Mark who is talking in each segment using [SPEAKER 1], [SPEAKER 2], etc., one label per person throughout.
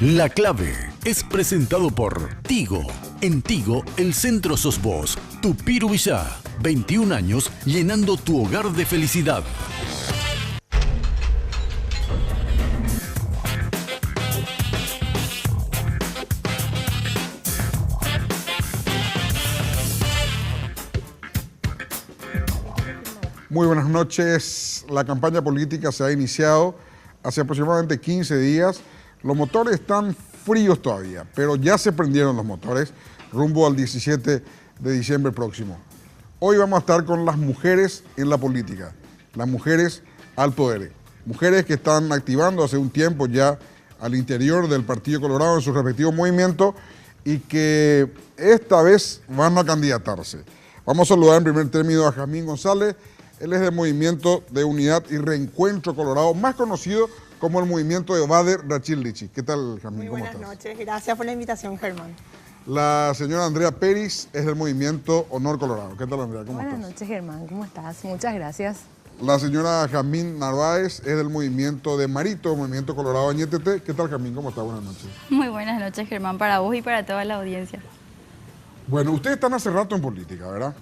[SPEAKER 1] La Clave es presentado por Tigo. En Tigo, el centro sos vos. Tupiru Villá, 21 años llenando tu hogar de felicidad.
[SPEAKER 2] Muy buenas noches. La campaña política se ha iniciado hace aproximadamente 15 días. Los motores están fríos todavía, pero ya se prendieron los motores rumbo al 17 de diciembre próximo. Hoy vamos a estar con las mujeres en la política, las mujeres al poder. Mujeres que están activando hace un tiempo ya al interior del Partido Colorado en sus respectivos movimientos y que esta vez van a candidatarse. Vamos a saludar en primer término a Jazmín González. Él es del Movimiento de Unidad y Reencuentro Colorado, más conocido como el Movimiento de Bader Rachid Lichi. ¿Qué tal, Jazmín? ¿Cómo estás?
[SPEAKER 3] Buenas noches, gracias por la invitación, Germán.
[SPEAKER 2] La señora Andrea Pérez es del Movimiento Honor Colorado. ¿Qué tal, Andrea? ¿Cómo estás?
[SPEAKER 4] Buenas noches, Germán. ¿Cómo estás? Muchas gracias.
[SPEAKER 2] La señora Jazmín Narváez es del Movimiento de Marito, Movimiento Colorado Añétete. ¿Qué tal, Jazmín? ¿Cómo estás? Buenas noches.
[SPEAKER 5] Muy buenas noches, Germán, para vos y para toda la audiencia.
[SPEAKER 2] Bueno, ustedes están hace rato en política, ¿verdad?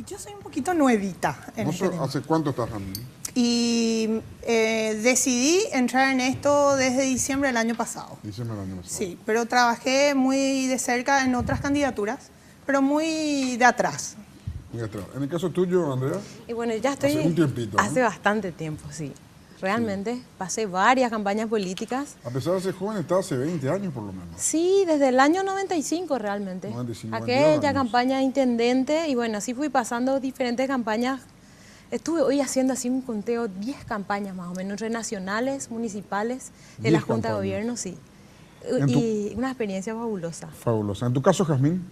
[SPEAKER 3] Yo soy un poquito nuevita en este tema.
[SPEAKER 2] ¿Hace cuánto estás, Jazmín?
[SPEAKER 3] Y decidí entrar en esto desde diciembre del año pasado.
[SPEAKER 2] Diciembre del año pasado.
[SPEAKER 3] Sí, pero trabajé muy de cerca en otras candidaturas, pero muy de atrás.
[SPEAKER 2] Muy atrás. En el caso tuyo, Andrea.
[SPEAKER 4] Y bueno, ya estoy...
[SPEAKER 2] Hace un tiempito, ¿no?
[SPEAKER 4] Hace bastante tiempo, sí. Realmente, sí. Pasé varias campañas políticas.
[SPEAKER 2] A pesar de ser joven, está hace 20 años por lo menos.
[SPEAKER 4] Sí, desde el año 95 realmente.
[SPEAKER 2] 95,
[SPEAKER 4] aquella campaña de intendente y bueno, así fui pasando diferentes campañas. Estuve hoy haciendo así un conteo, 10 campañas más o menos, entre nacionales, municipales, de la Junta de Gobierno, sí. Y una experiencia fabulosa.
[SPEAKER 2] Fabulosa. ¿En tu caso, Jazmín?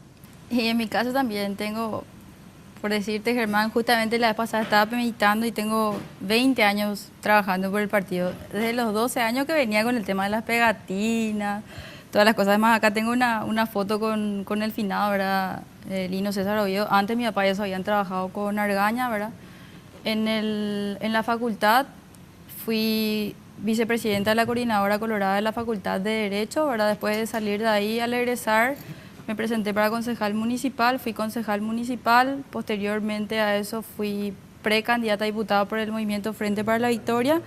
[SPEAKER 5] Y en mi caso también tengo, por decirte, Germán, justamente la vez pasada estaba meditando y tengo 20 años trabajando por el partido. Desde los 12 años que venía con el tema de las pegatinas, todas las cosas. Además, acá tengo una foto con el finado, ¿verdad? Lino César Oviedo. Antes mi papá y ellos habían trabajado con Argaña, ¿verdad? En la facultad fui vicepresidenta de la coordinadora colorada de la Facultad de Derecho, ¿verdad? Después de salir de ahí, al egresar, me presenté para concejal municipal, fui concejal municipal, posteriormente a eso fui precandidata a diputada por el Movimiento Frente para la Victoria,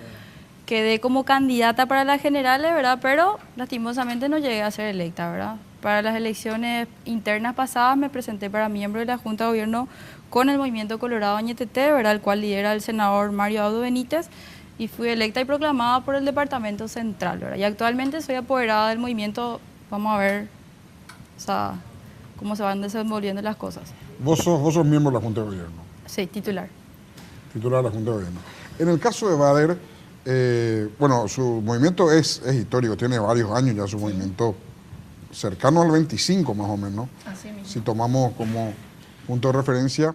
[SPEAKER 5] quedé como candidata para las generales, ¿verdad? Pero lastimosamente no llegué a ser electa, ¿verdad? Para las elecciones internas pasadas me presenté para miembro de la Junta de Gobierno con el Movimiento Colorado Añétete, ¿verdad? El cual lidera el senador Mario Abdo Benítez, y fui electa y proclamada por el Departamento Central, ¿verdad? Y actualmente soy apoderada del movimiento. Vamos a ver, o sea, cómo se van desenvolviendo las cosas.
[SPEAKER 2] ¿Vos sos miembro de la Junta de Gobierno?
[SPEAKER 5] Sí, titular.
[SPEAKER 2] Titular de la Junta de Gobierno. En el caso de Bader, bueno, su movimiento es histórico, tiene varios años ya su movimiento, cercano al 25 más o menos,
[SPEAKER 5] Así mismo.
[SPEAKER 2] si tomamos como punto de referencia.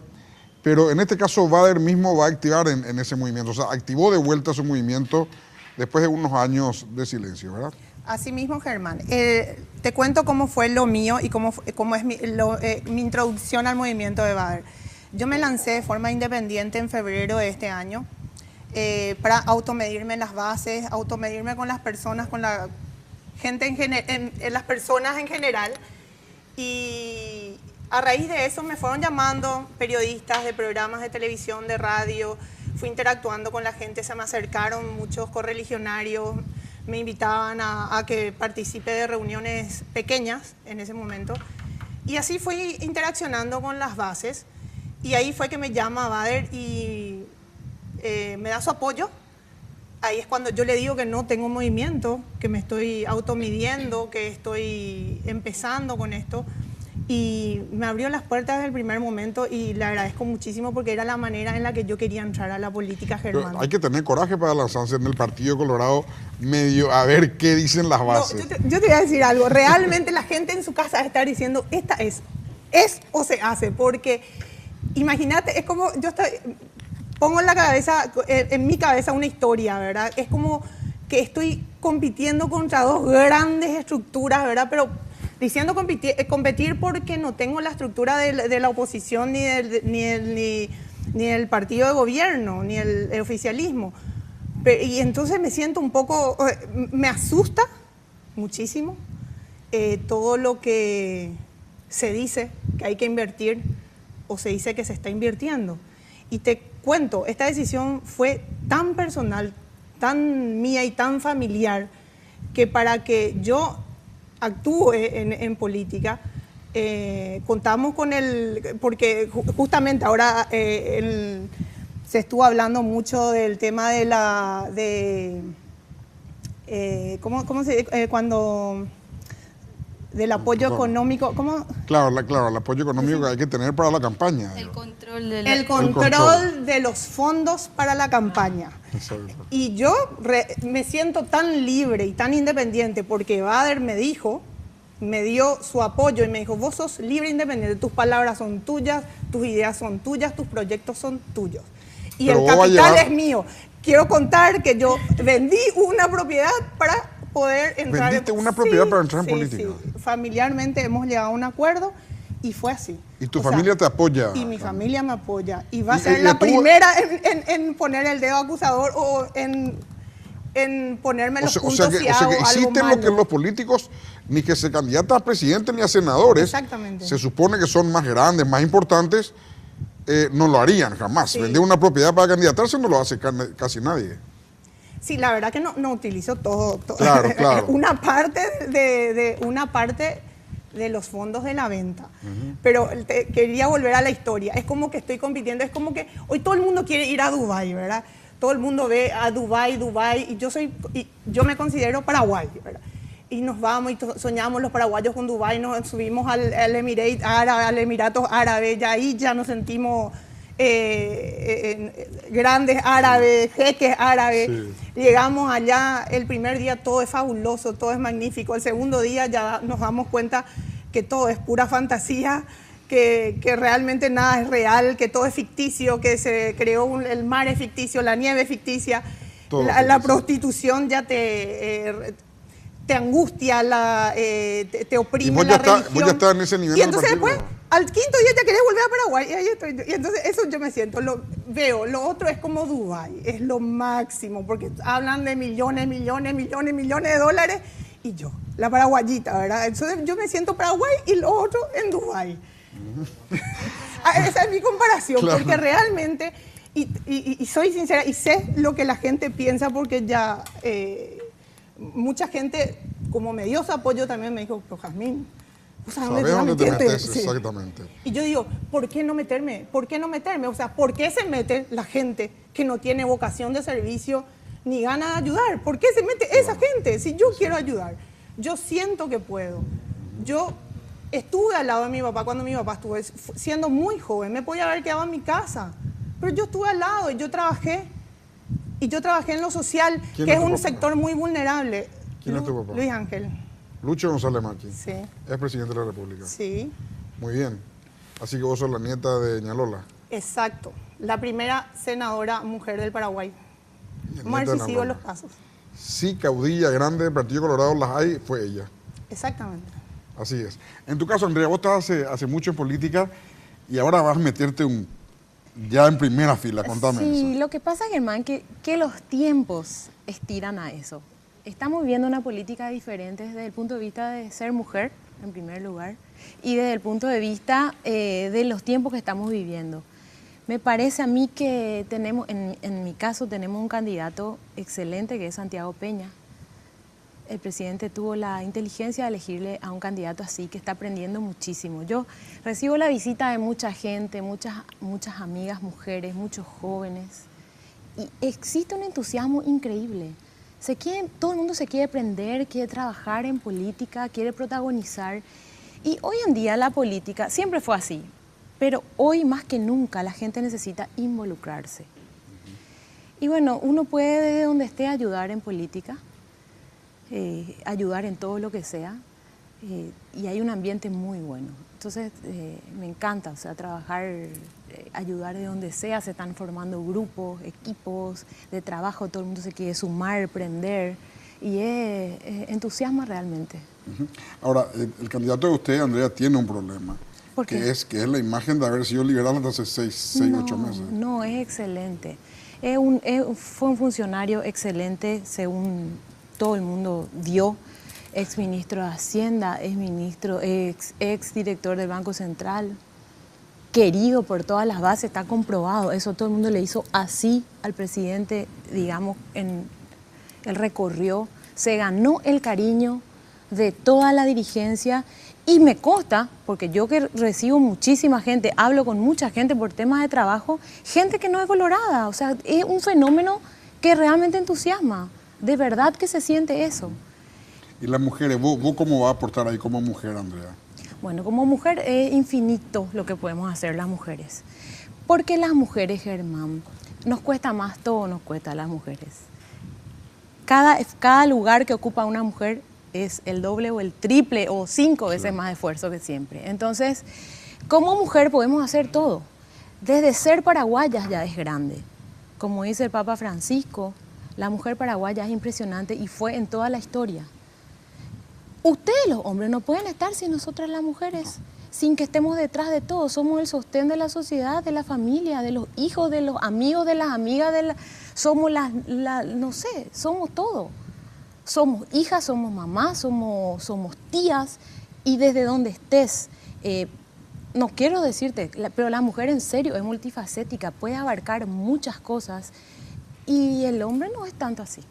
[SPEAKER 2] Pero en este caso Bader mismo va a activar en ese movimiento, o sea, activó de vuelta su movimiento después de unos años de silencio, ¿verdad?
[SPEAKER 3] Así mismo, Germán. Te cuento cómo fue lo mío y cómo es mi introducción al movimiento de Bader. Yo me lancé de forma independiente en febrero de este año para automedirme en las bases, automedirme con las personas, con la gente en las personas en general. Y a raíz de eso me fueron llamando periodistas de programas de televisión, de radio, fui interactuando con la gente, se me acercaron muchos correligionarios, me invitaban a que participe de reuniones pequeñas en ese momento. Y así fui interaccionando con las bases y ahí fue que me llama Bader y me da su apoyo. Ahí es cuando yo le digo que no tengo movimiento, que me estoy automidiendo, que estoy empezando con esto. Y me abrió las puertas desde el primer momento y le agradezco muchísimo porque era la manera en la que yo quería entrar a la política, Germán.
[SPEAKER 2] Pero hay que tener coraje para lanzarse en el Partido Colorado medio a ver qué dicen las bases.
[SPEAKER 3] No, yo te voy a decir algo. Realmente la gente en su casa va a estar diciendo, esta es o se hace. Porque imagínate, es como yo pongo en mi cabeza una historia, ¿verdad? Es como que estoy compitiendo contra dos grandes estructuras, ¿verdad? Pero diciendo competir porque no tengo la estructura de la oposición ni del partido de gobierno, ni el oficialismo. Y entonces me siento un poco, me asusta muchísimo. Todo lo que se dice que hay que invertir o se dice que se está invirtiendo. Y te cuento, esta decisión fue tan personal, tan mía y tan familiar, que para que yo actúe en política, contamos con porque justamente ahora se estuvo hablando mucho del tema ¿cómo se dice? Cuando del apoyo económico, ¿cómo?
[SPEAKER 2] Claro, el apoyo económico que hay que tener para la campaña.
[SPEAKER 5] El control
[SPEAKER 3] El control de los fondos para la campaña.
[SPEAKER 2] Exacto.
[SPEAKER 3] Y yo me siento tan libre y tan independiente porque Bader me dio su apoyo y me dijo, vos sos libre e independiente, tus palabras son tuyas, tus ideas son tuyas, tus proyectos son tuyos. Y
[SPEAKER 2] Pero
[SPEAKER 3] el
[SPEAKER 2] vos vas a
[SPEAKER 3] capital
[SPEAKER 2] llevar-
[SPEAKER 3] es mío. Quiero contar que yo vendí una propiedad para poder entrar.
[SPEAKER 2] ¿Vendiste una propiedad para entrar en política?
[SPEAKER 3] Sí. Familiarmente hemos llegado a un acuerdo y fue así.
[SPEAKER 2] ¿Y tu
[SPEAKER 3] O sea,
[SPEAKER 2] familia te apoya?
[SPEAKER 3] Y mi familia me apoya. Y va a
[SPEAKER 2] Y-
[SPEAKER 3] ser
[SPEAKER 2] y
[SPEAKER 3] la
[SPEAKER 2] tú-
[SPEAKER 3] primera en poner el dedo acusador o en ponerme los puntos si
[SPEAKER 2] o sea
[SPEAKER 3] hago
[SPEAKER 2] que
[SPEAKER 3] algo
[SPEAKER 2] hiciste lo
[SPEAKER 3] malo.
[SPEAKER 2] que los políticos, ni que se candidatas a presidente ni a senadores,
[SPEAKER 3] Exactamente.
[SPEAKER 2] se supone que son más grandes, más importantes, no lo harían jamás.
[SPEAKER 3] Sí.
[SPEAKER 2] Vender una propiedad para candidatarse no lo hace casi nadie.
[SPEAKER 3] Sí, la verdad que no utilizo todo.
[SPEAKER 2] Claro, claro.
[SPEAKER 3] una parte de los fondos de la venta. Pero quería volver a la historia. Es como que estoy compitiendo, es como que hoy todo el mundo quiere ir a Dubái, ¿verdad? Todo el mundo ve a Dubái, y yo me considero Paraguay, ¿verdad? Y nos vamos y soñamos los paraguayos con Dubái, nos subimos al Emiratos Árabes, y ahí ya nos sentimos grandes árabes, jeques árabes.
[SPEAKER 2] Sí.
[SPEAKER 3] Llegamos allá, el primer día todo es fabuloso, todo es magnífico. El segundo día ya nos damos cuenta que todo es pura fantasía, que realmente nada es real, que todo es ficticio, que se creó el mar es ficticio, la nieve es ficticia,
[SPEAKER 2] Todo
[SPEAKER 3] la
[SPEAKER 2] ficticio.
[SPEAKER 3] prostitución ya te angustia, te oprime
[SPEAKER 2] Y vos
[SPEAKER 3] la
[SPEAKER 2] ya estás-
[SPEAKER 3] religión.
[SPEAKER 2] vos ya estás en ese nivel
[SPEAKER 3] Y
[SPEAKER 2] del
[SPEAKER 3] entonces
[SPEAKER 2] partido.
[SPEAKER 3] después, al quinto día ya querés volver a Paraguay. Y ahí estoy yo. Y entonces eso yo me siento, veo. Lo otro es como Dubái, es lo máximo, porque hablan de millones de dólares. Y yo, la paraguayita, ¿verdad? Entonces yo me siento Paraguay y lo otro en Dubái. Esa es mi comparación,
[SPEAKER 2] Claro.
[SPEAKER 3] porque realmente, y soy sincera, y sé lo que la gente piensa, porque ya mucha gente, como me dio su apoyo, también me dijo, pero Jazmín, ¿vos sabés
[SPEAKER 2] ¿Sabes dónde te
[SPEAKER 3] metiendo?
[SPEAKER 2] metes?
[SPEAKER 3] Sí.
[SPEAKER 2] Exactamente.
[SPEAKER 3] Y yo digo, ¿por qué no meterme? ¿Por qué no meterme? O sea, ¿por qué se mete la gente que no tiene vocación de servicio ni gana de ayudar? ¿Por qué se mete esa gente? Si yo quiero ayudar, yo siento que puedo. Yo estuve al lado de mi papá cuando mi papá estuvo siendo muy joven. Me podía haber quedado en mi casa, pero yo estuve al lado y yo trabajé. Y yo trabajé en lo social,
[SPEAKER 2] ¿Quién
[SPEAKER 3] que
[SPEAKER 2] es
[SPEAKER 3] es
[SPEAKER 2] tu
[SPEAKER 3] un
[SPEAKER 2] papá?
[SPEAKER 3] sector muy vulnerable.
[SPEAKER 2] ¿Quién es tu papá?
[SPEAKER 3] Luis Ángel.
[SPEAKER 2] Lucho González Machi,
[SPEAKER 3] Sí,
[SPEAKER 2] es presidente de la República.
[SPEAKER 3] sí.
[SPEAKER 2] Muy bien. Así que vos sos la nieta de Ñalola.
[SPEAKER 3] Exacto, la primera senadora mujer del Paraguay.
[SPEAKER 2] Nieta
[SPEAKER 3] Vamos a ver
[SPEAKER 2] de
[SPEAKER 3] si sigo
[SPEAKER 2] Ñalola.
[SPEAKER 3] los pasos.
[SPEAKER 2] Sí, caudilla grande del Partido Colorado las hay, fue ella.
[SPEAKER 3] Exactamente.
[SPEAKER 2] Así es. En tu caso, Andrea, vos estás hace mucho en política y ahora vas a meterte ya en primera fila. Contame
[SPEAKER 4] Sí,
[SPEAKER 2] eso.
[SPEAKER 4] lo que pasa, Germán, que los tiempos estiran a eso. Estamos viviendo una política diferente desde el punto de vista de ser mujer, en primer lugar, y desde el punto de vista de los tiempos que estamos viviendo. Me parece a mí que tenemos, en mi caso, tenemos un candidato excelente que es Santiago Peña. El presidente tuvo la inteligencia de elegirle a un candidato así, que está aprendiendo muchísimo. Yo recibo la visita de mucha gente, muchas amigas, mujeres, muchos jóvenes, y existe un entusiasmo increíble. Todo el mundo se quiere aprender, quiere trabajar en política, quiere protagonizar. Y hoy en día la política siempre fue así, pero hoy más que nunca la gente necesita involucrarse. Y bueno, uno puede desde donde esté ayudar en política, ayudar en todo lo que sea, y hay un ambiente muy bueno. Entonces me encanta, o sea, trabajar, ayudar de donde sea. Se están formando grupos, equipos de trabajo, todo el mundo se quiere sumar, aprender, y entusiasma realmente.
[SPEAKER 2] Ujú. Ahora, el candidato de usted, Andrea, tiene un problema.
[SPEAKER 4] ¿Por qué?
[SPEAKER 2] Que es la imagen de haber sido liberal hasta hace 6, 8 meses.
[SPEAKER 4] No, es excelente. Fue un funcionario excelente, según todo el mundo vio. ex ministro de Hacienda, ex director del Banco Central, querido por todas las bases, está comprobado. Eso todo el mundo le hizo así al presidente, digamos, él recorrió, se ganó el cariño de toda la dirigencia y me consta, porque yo que recibo muchísima gente, hablo con mucha gente por temas de trabajo, gente que no es colorada, o sea, es un fenómeno que realmente entusiasma, de verdad que se siente eso.
[SPEAKER 2] Y las mujeres, ¿vos cómo vas a aportar ahí como mujer, Andrea?
[SPEAKER 4] Bueno, como mujer es infinito lo que podemos hacer las mujeres. Porque las mujeres, Germán, nos cuesta más, todo nos cuesta a las mujeres. Cada lugar que ocupa una mujer es el doble o el triple o 5 veces más esfuerzo que siempre. Entonces, como mujer podemos hacer todo. Desde ser paraguayas ya es grande. Como dice el Papa Francisco, la mujer paraguaya es impresionante y fue en toda la historia. Ustedes los hombres no pueden estar sin nosotras las mujeres, sin que estemos detrás de todo. Somos el sostén de la sociedad, de la familia, de los hijos, de los amigos, de las amigas, somos no sé, somos todo. Somos hijas, somos mamás, somos tías y desde donde estés, no quiero decirte, pero la mujer en serio es multifacética, puede abarcar muchas cosas y el hombre no es tanto así.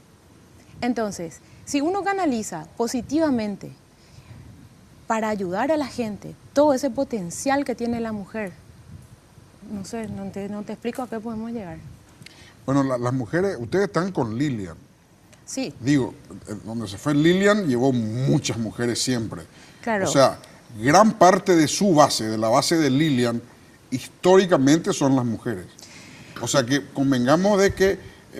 [SPEAKER 4] Entonces, si uno canaliza positivamente para ayudar a la gente todo ese potencial que tiene la mujer, no sé, no te explico a qué podemos llegar.
[SPEAKER 2] Bueno, las mujeres, ustedes están con Lilian.
[SPEAKER 4] Sí.
[SPEAKER 2] Digo, donde se fue Lilian llevó muchas mujeres siempre.
[SPEAKER 4] Claro.
[SPEAKER 2] O sea, gran parte de su base, de la base de Lilian, históricamente son las mujeres. O sea que convengamos de que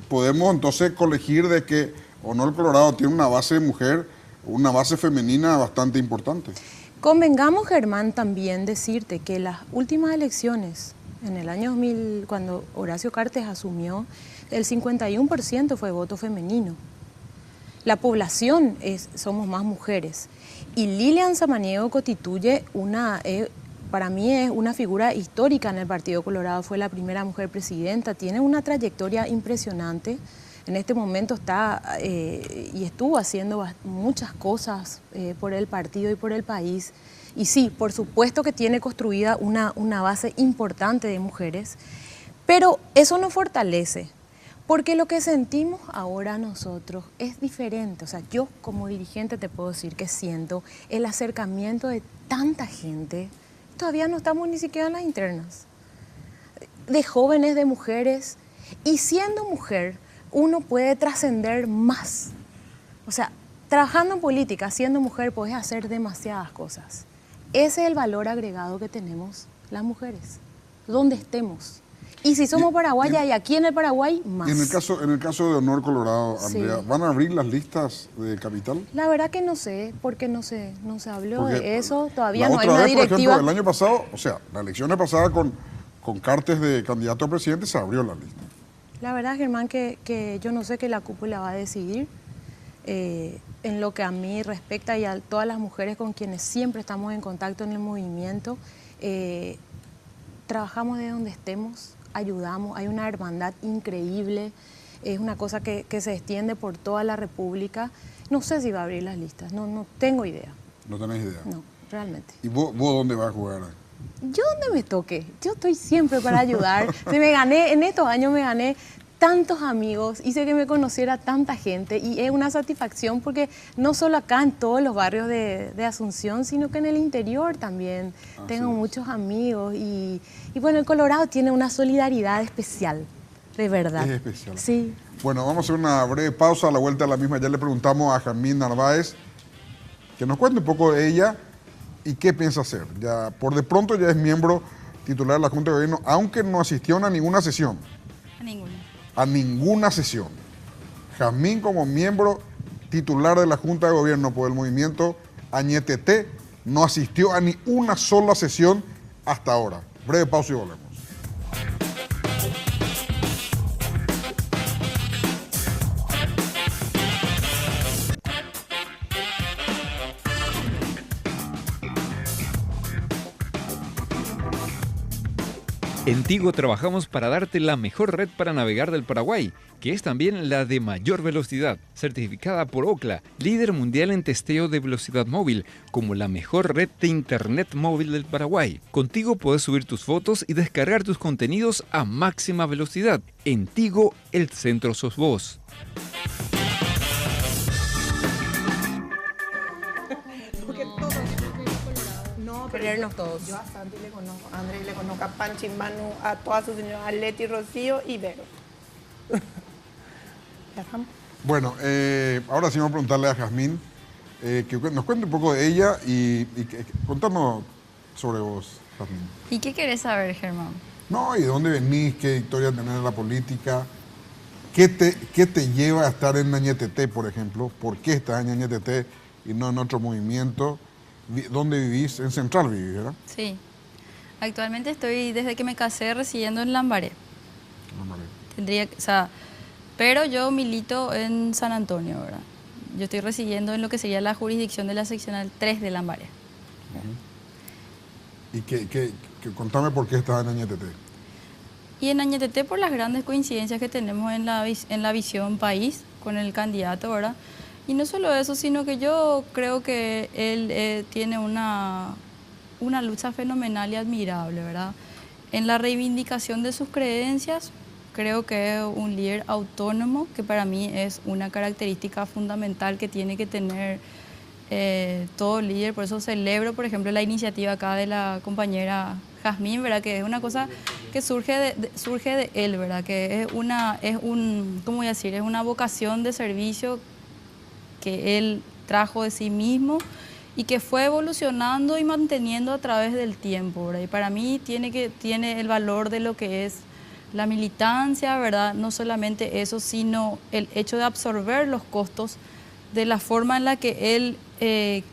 [SPEAKER 2] podemos entonces colegir de que Honor Colorado tiene una base de mujer, una base femenina bastante importante.
[SPEAKER 4] Convengamos, Germán, también decirte que las últimas elecciones, en el año 2000, cuando Horacio Cartes asumió, el 51% fue voto femenino. La población somos más mujeres. Y Lilian Samaniego constituye para mí es una figura histórica en el Partido Colorado. Fue la primera mujer presidenta, tiene una trayectoria impresionante. En este momento está y estuvo haciendo muchas cosas por el partido y por el país. Y sí, por supuesto que tiene construida una base importante de mujeres, pero eso nos fortalece, porque lo que sentimos ahora nosotros es diferente. O sea, yo como dirigente te puedo decir que siento el acercamiento de tanta gente, todavía no estamos ni siquiera en las internas, de jóvenes, de mujeres, y siendo mujer, uno puede trascender más. O sea, trabajando en política, siendo mujer, puedes hacer demasiadas cosas. Ese es el valor agregado que tenemos las mujeres, donde estemos. Y si somos paraguayas y aquí en el Paraguay, más.
[SPEAKER 2] Y en el caso de Honor Colorado, Andrea,
[SPEAKER 4] Sí.
[SPEAKER 2] ¿van a abrir las listas de capital?
[SPEAKER 4] La verdad que no sé, porque no se habló
[SPEAKER 2] Porque
[SPEAKER 4] de eso, todavía
[SPEAKER 2] la
[SPEAKER 4] no hay
[SPEAKER 2] otra
[SPEAKER 4] una
[SPEAKER 2] vez, por
[SPEAKER 4] directiva.
[SPEAKER 2] ejemplo, el año pasado, o sea, la elección pasada con Cartes de candidato a presidente se abrió la lista.
[SPEAKER 4] La verdad, Germán, que yo no sé qué la cúpula va a decidir. En lo que a mí respecta y a todas las mujeres con quienes siempre estamos en contacto en el movimiento, trabajamos de donde estemos, ayudamos, hay una hermandad increíble, es una cosa que se extiende por toda la República. No sé si va a abrir las listas, no tengo idea.
[SPEAKER 2] No tenés idea.
[SPEAKER 4] No, realmente.
[SPEAKER 2] ¿Y vos dónde vas a jugar?
[SPEAKER 4] Yo donde me toque, yo estoy siempre para ayudar. En estos años me gané tantos amigos, hice que me conociera tanta gente y es una satisfacción porque no solo acá en todos los barrios de Asunción, sino que en el interior también tengo muchos amigos y bueno, el Colorado tiene una solidaridad especial, de verdad.
[SPEAKER 2] Es especial.
[SPEAKER 4] Sí.
[SPEAKER 2] Bueno, vamos a hacer una breve pausa, a la vuelta a la misma ya le preguntamos a Jazmín Narváez que nos cuente un poco de ella y qué piensa hacer. Ya, por de pronto ya es miembro titular de la Junta de Gobierno, aunque no asistió a ninguna sesión.
[SPEAKER 5] A ninguna.
[SPEAKER 2] A ninguna sesión. Jazmín como miembro titular de la Junta de Gobierno por el movimiento Añetete no asistió a ni una sola sesión hasta ahora. Breve pausa y volvemos.
[SPEAKER 6] En Tigo trabajamos para darte la mejor red para navegar del Paraguay, que es también la de mayor velocidad, certificada por Ookla, líder mundial en testeo de velocidad móvil, como la mejor red de internet móvil del Paraguay. Contigo puedes subir tus fotos y descargar tus contenidos a máxima velocidad. En Tigo, el centro sos vos.
[SPEAKER 3] Querernos todos. Yo a Santi le conozco, a Andrés le conozco, a Panchi, Manu, a todas sus señoras, a Leti, Rocío y Vero. ¿Ya estamos?
[SPEAKER 2] Bueno, ahora sí vamos a preguntarle a Jazmín que nos cuente un poco de ella y contanos sobre vos, Jazmín.
[SPEAKER 5] ¿Y qué querés saber, Germán?
[SPEAKER 2] No, ¿y de dónde venís? ¿Qué historia tenés en la política? ¿Qué te lleva a estar en Ñeteté, por ejemplo? ¿Por qué estás en Ñeteté y no en otro movimiento? ¿Dónde vivís? En Central vivís, ¿verdad?
[SPEAKER 5] Sí. Actualmente estoy, desde que me casé, residiendo en Lambaré. Pero yo milito en San Antonio, ¿verdad? Yo estoy residiendo en lo que sería la jurisdicción de la seccional 3 de Lambaré.
[SPEAKER 2] ¿Y contame por qué estás en Añeteté?
[SPEAKER 5] Y en Añeteté por las grandes coincidencias que tenemos en la visión país con el candidato, ¿verdad? Y no solo eso, sino que yo creo que él tiene una lucha fenomenal y admirable, ¿verdad? En la reivindicación de sus creencias, creo que es un líder autónomo, que para mí es una característica fundamental que tiene que tener todo líder. Por eso celebro, por ejemplo, la iniciativa acá de la compañera Jazmín, ¿verdad? Que es una cosa que surge de él, ¿verdad? Que ¿cómo voy a decir? Es una vocación de servicio que él trajo de sí mismo y que fue evolucionando y manteniendo a través del tiempo, ¿verdad? Y para mí tiene el valor de lo que es la militancia, ¿verdad? No solamente eso, sino el hecho de absorber los costos de la forma en la que él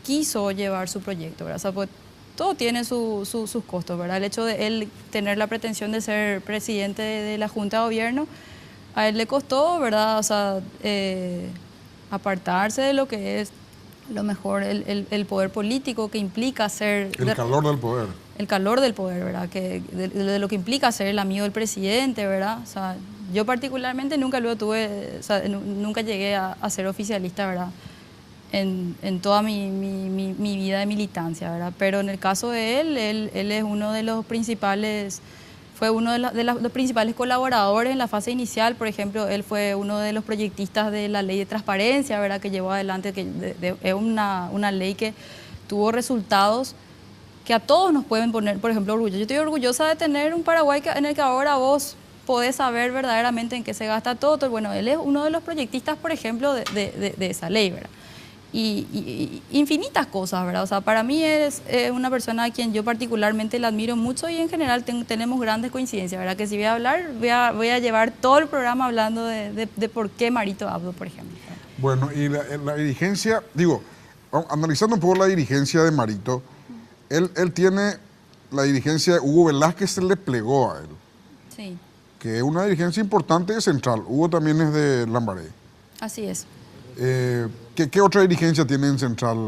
[SPEAKER 5] quiso llevar su proyecto, ¿verdad? O sea, pues, todo tiene sus costos, ¿verdad? El hecho de él tener la pretensión de ser presidente de la Junta de Gobierno, a él le costó, ¿verdad? O sea, apartarse de lo que es lo mejor el poder político que implica ser...
[SPEAKER 2] El calor del poder.
[SPEAKER 5] El calor del poder, ¿verdad? De lo que implica ser el amigo del presidente, ¿verdad? O sea, yo particularmente nunca nunca llegué a ser oficialista, ¿verdad? En toda mi vida de militancia, ¿verdad? Pero en el caso de él es uno de los principales... Fue uno de los principales colaboradores en la fase inicial. Por ejemplo, él fue uno de los proyectistas de la ley de transparencia, ¿verdad? Que llevó adelante, es una ley que tuvo resultados que a todos nos pueden poner, por ejemplo, orgullo. Yo estoy orgullosa de tener un Paraguay en el que ahora vos podés saber verdaderamente en qué se gasta todo. Bueno, él es uno de los proyectistas, por ejemplo, de esa ley, ¿verdad? Y infinitas cosas, ¿verdad? O sea, para mí es una persona a quien yo particularmente la admiro mucho y en general tenemos grandes coincidencias, ¿verdad? Que si voy a hablar, voy a llevar todo el programa hablando de por qué Marito Abdo, por ejemplo.
[SPEAKER 2] Bueno, y la dirigencia, analizando un poco la dirigencia de Marito, él tiene la dirigencia de Hugo Velázquez, se le plegó a él.
[SPEAKER 5] Sí.
[SPEAKER 2] Que es una dirigencia importante de Central. Hugo también es de Lambaré.
[SPEAKER 5] Así es.
[SPEAKER 2] ¿Qué otra dirigencia tiene en Central?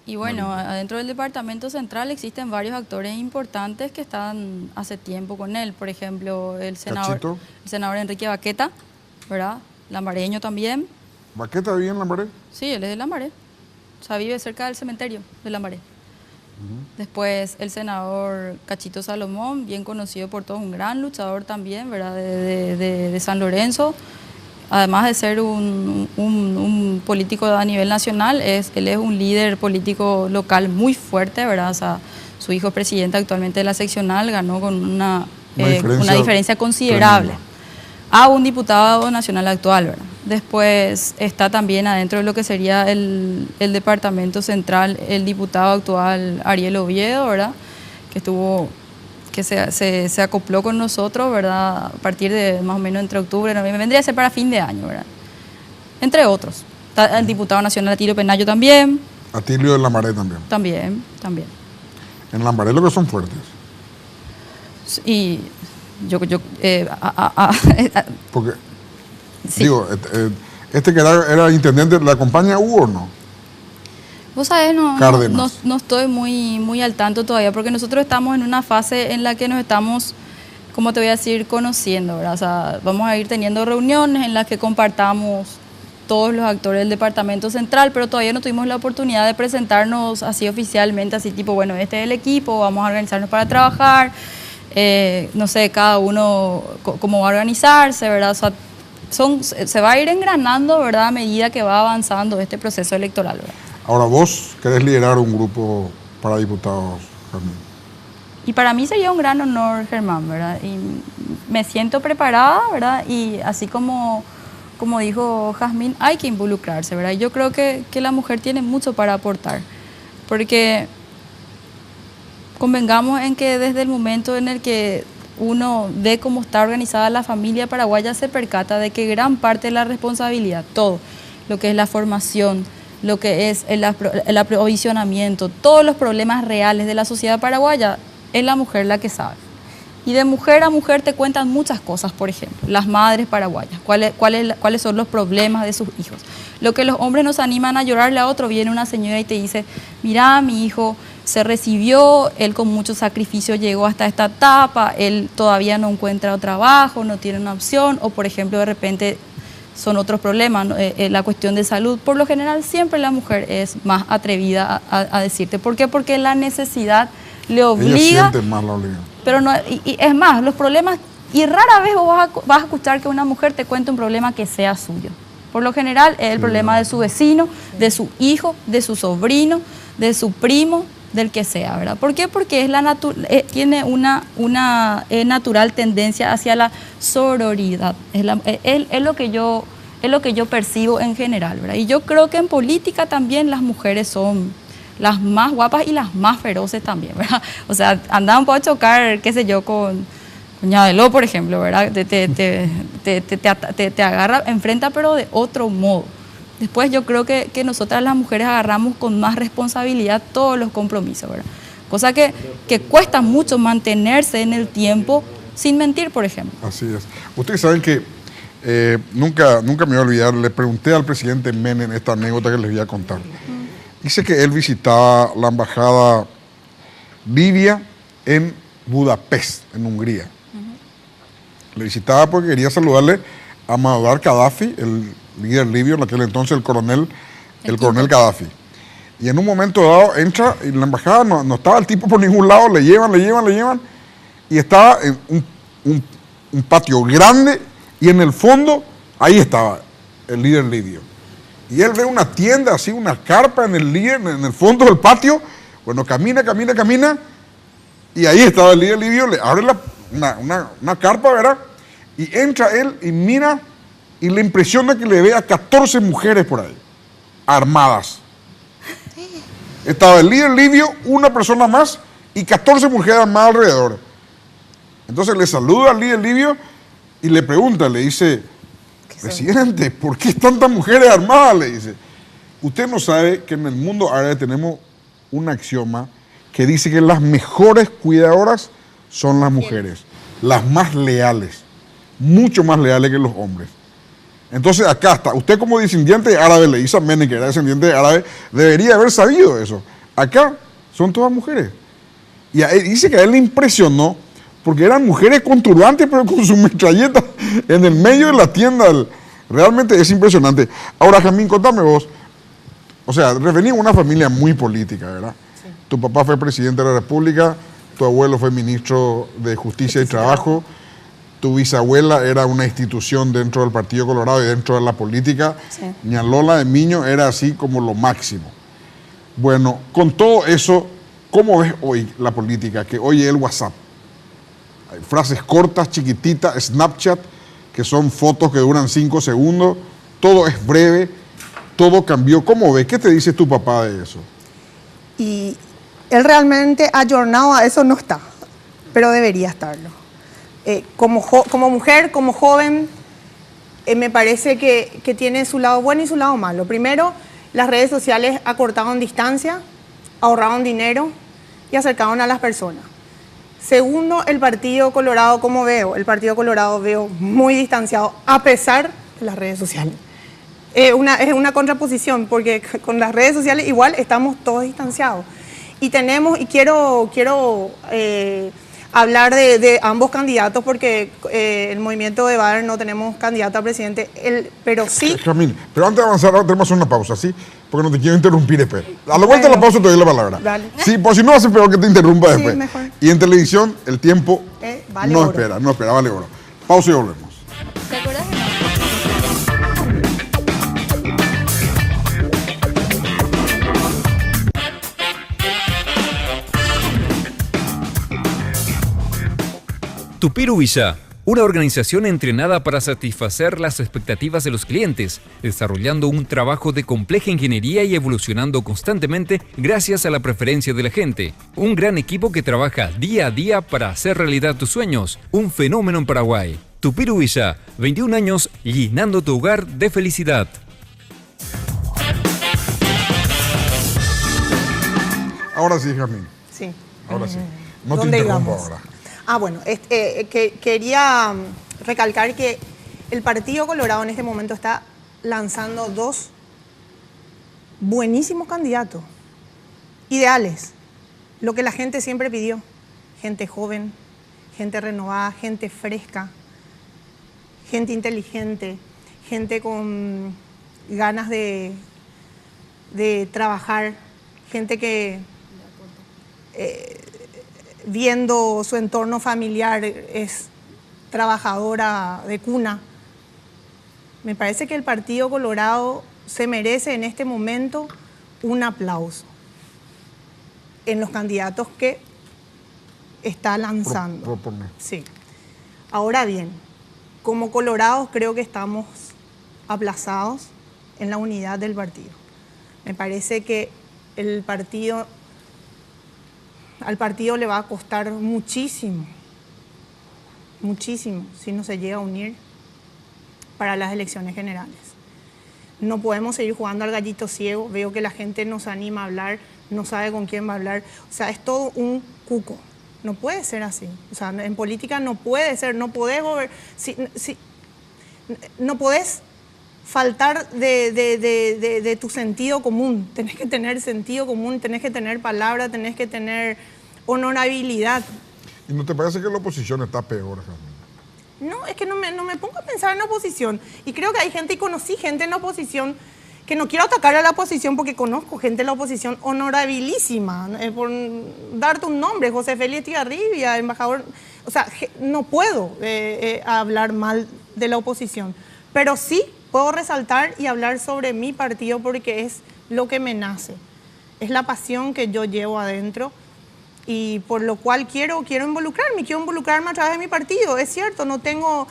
[SPEAKER 5] Y bueno, adentro del departamento central existen varios actores importantes que están hace tiempo con él. Por ejemplo, el senador Enrique Baqueta, ¿verdad? Lambareño también.
[SPEAKER 2] ¿Baqueta vive en Lambaré?
[SPEAKER 5] Sí, él es de Lambaré. O sea, vive cerca del cementerio de Lambaré. Después el senador Cachito Salomón, bien conocido por todos, un gran luchador también, ¿verdad? De San Lorenzo. Además de ser un político a nivel nacional, él es un líder político local muy fuerte, ¿verdad? O sea, su hijo es presidente actualmente de la seccional, ganó con una diferencia considerable a un diputado nacional actual, ¿verdad? Después está también adentro de lo que sería el departamento central el diputado actual Ariel Oviedo, ¿verdad? Que se acopló con nosotros, ¿verdad? A partir de más o menos entre octubre y noviembre, vendría a ser para fin de año, ¿verdad? Entre otros. Está el diputado nacional Atilio Penayo también.
[SPEAKER 2] Atilio de Lambaré también.
[SPEAKER 5] También.
[SPEAKER 2] En Lambaré lo que son fuertes.
[SPEAKER 5] Y
[SPEAKER 2] porque,
[SPEAKER 5] sí.
[SPEAKER 2] digo, que era intendente, ¿la acompaña Hugo o no?
[SPEAKER 5] Vos sabés,
[SPEAKER 2] Cárdenas.
[SPEAKER 5] no estoy muy al tanto todavía, porque nosotros estamos en una fase en la que nos estamos, como te voy a decir, conociendo, ¿verdad? O sea, vamos a ir teniendo reuniones en las que compartamos todos los actores del Departamento Central, pero todavía no tuvimos la oportunidad de presentarnos así oficialmente, así tipo, bueno, este es el equipo, vamos a organizarnos para trabajar, no sé, cada uno cómo va a organizarse, ¿verdad? O sea, se va a ir engranando, ¿verdad?, a medida que va avanzando este proceso electoral, ¿verdad?
[SPEAKER 2] Ahora, vos querés liderar un grupo para diputados, Carmen.
[SPEAKER 5] Y para mí sería un gran honor, Germán, ¿verdad? Y me siento preparada, ¿verdad? Y así como dijo Jazmín, hay que involucrarse, ¿verdad? Y yo creo que la mujer tiene mucho para aportar, porque convengamos en que desde el momento en el que uno ve cómo está organizada la familia paraguaya, se percata de que gran parte de la responsabilidad, todo lo que es la formación, lo que es el aprovisionamiento, todos los problemas reales de la sociedad paraguaya, es la mujer la que sabe. Y de mujer a mujer te cuentan muchas cosas, por ejemplo, las madres paraguayas, cuáles son los problemas de sus hijos. Lo que los hombres nos animan a llorarle a otro, viene una señora y te dice, mira, mi hijo se recibió, él con mucho sacrificio llegó hasta esta etapa, él todavía no encuentra trabajo, no tiene una opción, o por ejemplo de repente son otros problemas, ¿no? La cuestión de salud. Por lo general siempre la mujer es más atrevida a decirte. ¿Por qué? Porque la necesidad le obliga.
[SPEAKER 2] Ella siente más la obligación.
[SPEAKER 5] Pero no, y es más, los problemas, y rara vez vos vas a escuchar que una mujer te cuente un problema que sea suyo. Por lo general es el problema de su vecino, de su hijo, de su sobrino, de su primo, del que sea, ¿verdad? ¿Por qué? Porque tiene una natural tendencia hacia la sororidad. Es lo que yo percibo en general, ¿verdad? Y yo creo que en política también las mujeres son las más guapas y las más feroces también, ¿verdad? O sea, andaban por chocar, qué sé yo, con Ñadeló, por ejemplo, ¿verdad? Te agarra, enfrenta, pero de otro modo. Después yo creo que nosotras las mujeres agarramos con más responsabilidad todos los compromisos, ¿verdad? Cosa que cuesta mucho mantenerse en el tiempo sin mentir, por ejemplo.
[SPEAKER 2] Así es. Ustedes saben que nunca me voy a olvidar, le pregunté al presidente Menem esta anécdota que les voy a contar. Dice que él visitaba la embajada libia en Budapest, en Hungría. Le visitaba porque quería saludarle a Muammar Gaddafi, el líder libio, en aquel entonces el coronel Gaddafi. Y en un momento dado entra, y en la embajada no estaba el tipo por ningún lado, le llevan, y estaba en un patio grande, y en el fondo, ahí estaba el líder libio. Y él ve una tienda así, una carpa en el fondo del patio. Bueno, camina, y ahí estaba el líder libio, le abre una carpa, ¿verdad? Y entra él y mira, y le impresiona que le ve a 14 mujeres por ahí, armadas. Estaba el líder libio, una persona más, y 14 mujeres armadas alrededor. Entonces le saluda al líder libio y le pregunta, le dice, presidente, ¿por qué tantas mujeres armadas? Le dice, usted no sabe que en el mundo árabe tenemos un axioma que dice que las mejores cuidadoras son las mujeres, las más leales, mucho más leales que los hombres. Entonces acá está, usted como descendiente árabe, le dice a Menem que era descendiente árabe, debería haber sabido eso. Acá son todas mujeres. Y dice que a él le impresionó porque eran mujeres con turbantes, pero con su metralleta en el medio de la tienda. Realmente es impresionante. Ahora, Jazmín, contame vos. O sea, venís de una familia muy política, ¿verdad? Sí. Tu papá fue presidente de la República, tu abuelo fue ministro de Justicia y Trabajo, tu bisabuela era una institución dentro del Partido Colorado y dentro de la política. Sí. Ña Lola de Miño era así como lo máximo. Bueno, con todo eso, ¿cómo ves hoy la política? Que hoy es el WhatsApp. Hay frases cortas, chiquititas, Snapchat, que son fotos que duran 5 segundos. Todo es breve, todo cambió. ¿Cómo ves? ¿Qué te dice tu papá de eso?
[SPEAKER 3] Y él realmente ayornado a eso no está, pero debería estarlo. Como mujer, como joven, me parece que tiene su lado bueno y su lado malo. Primero, las redes sociales acortaron distancia, ahorraron dinero y acercaron a las personas. Segundo, el Partido Colorado, ¿cómo veo? El Partido Colorado veo muy distanciado, a pesar de las redes sociales. Es una contraposición, porque con las redes sociales igual estamos todos distanciados. Y quiero hablar de ambos candidatos, porque el movimiento de Bader no tenemos candidato a presidente, pero sí...
[SPEAKER 2] Jamil, pero antes de avanzar, ahora tenemos una pausa, ¿sí? Porque no te quiero interrumpir después. A la vuelta de la pausa te doy la palabra.
[SPEAKER 3] Dale.
[SPEAKER 2] Sí, por si no hace peor que te interrumpa
[SPEAKER 3] Sí,
[SPEAKER 2] después.
[SPEAKER 3] mejor.
[SPEAKER 2] Y en televisión el tiempo
[SPEAKER 3] vale
[SPEAKER 2] no
[SPEAKER 3] oro.
[SPEAKER 2] espera, vale oro. Pausa y volvemos.
[SPEAKER 5] ¿Te acuerdas?
[SPEAKER 6] Tupiru Villa, una organización entrenada para satisfacer las expectativas de los clientes, desarrollando un trabajo de compleja ingeniería y evolucionando constantemente gracias a la preferencia de la gente. Un gran equipo que trabaja día a día para hacer realidad tus sueños. Un fenómeno en Paraguay. Tupiru Villa, 21 años llenando tu hogar de felicidad.
[SPEAKER 2] Ahora sí, Jamil.
[SPEAKER 3] Sí.
[SPEAKER 2] Ahora sí. No te
[SPEAKER 3] ¿Dónde
[SPEAKER 2] interrumpo
[SPEAKER 3] íbamos?
[SPEAKER 2] ahora.
[SPEAKER 3] Bueno, quería recalcar que el Partido Colorado en este momento está lanzando dos buenísimos candidatos, ideales, lo que la gente siempre pidió: gente joven, gente renovada, gente fresca, gente inteligente, gente con ganas de trabajar, gente que viendo su entorno familiar es trabajadora de cuna. Me parece que el Partido Colorado se merece en este momento un aplauso en los candidatos que está lanzando.
[SPEAKER 2] Proponer.
[SPEAKER 3] Sí. Ahora bien, como colorados creo que estamos aplazados en la unidad del partido. Me parece que al partido le va a costar muchísimo, muchísimo, si no se llega a unir para las elecciones generales. No podemos seguir jugando al gallito ciego. Veo que la gente no se anima a hablar, no sabe con quién va a hablar. O sea, es todo un cuco. No puede ser así. O sea, en política no puede ser, no podés no podés faltar de tu sentido común. Tenés que tener sentido común, tenés que tener palabra, tenés que tener honorabilidad.
[SPEAKER 2] ¿Y no te parece que la oposición está peor, Jamil?
[SPEAKER 3] No, es que no me pongo a pensar en la oposición. Y creo que hay gente, y conocí gente en la oposición, que no quiero atacar a la oposición porque conozco gente en la oposición honorabilísima. Por darte un nombre, José Félix Tigarribia, embajador. O sea, no puedo hablar mal de la oposición. Pero sí puedo resaltar y hablar sobre mi partido porque es lo que me nace. Es la pasión que yo llevo adentro. Y por lo cual quiero involucrarme a través de mi partido. Es cierto, no tengo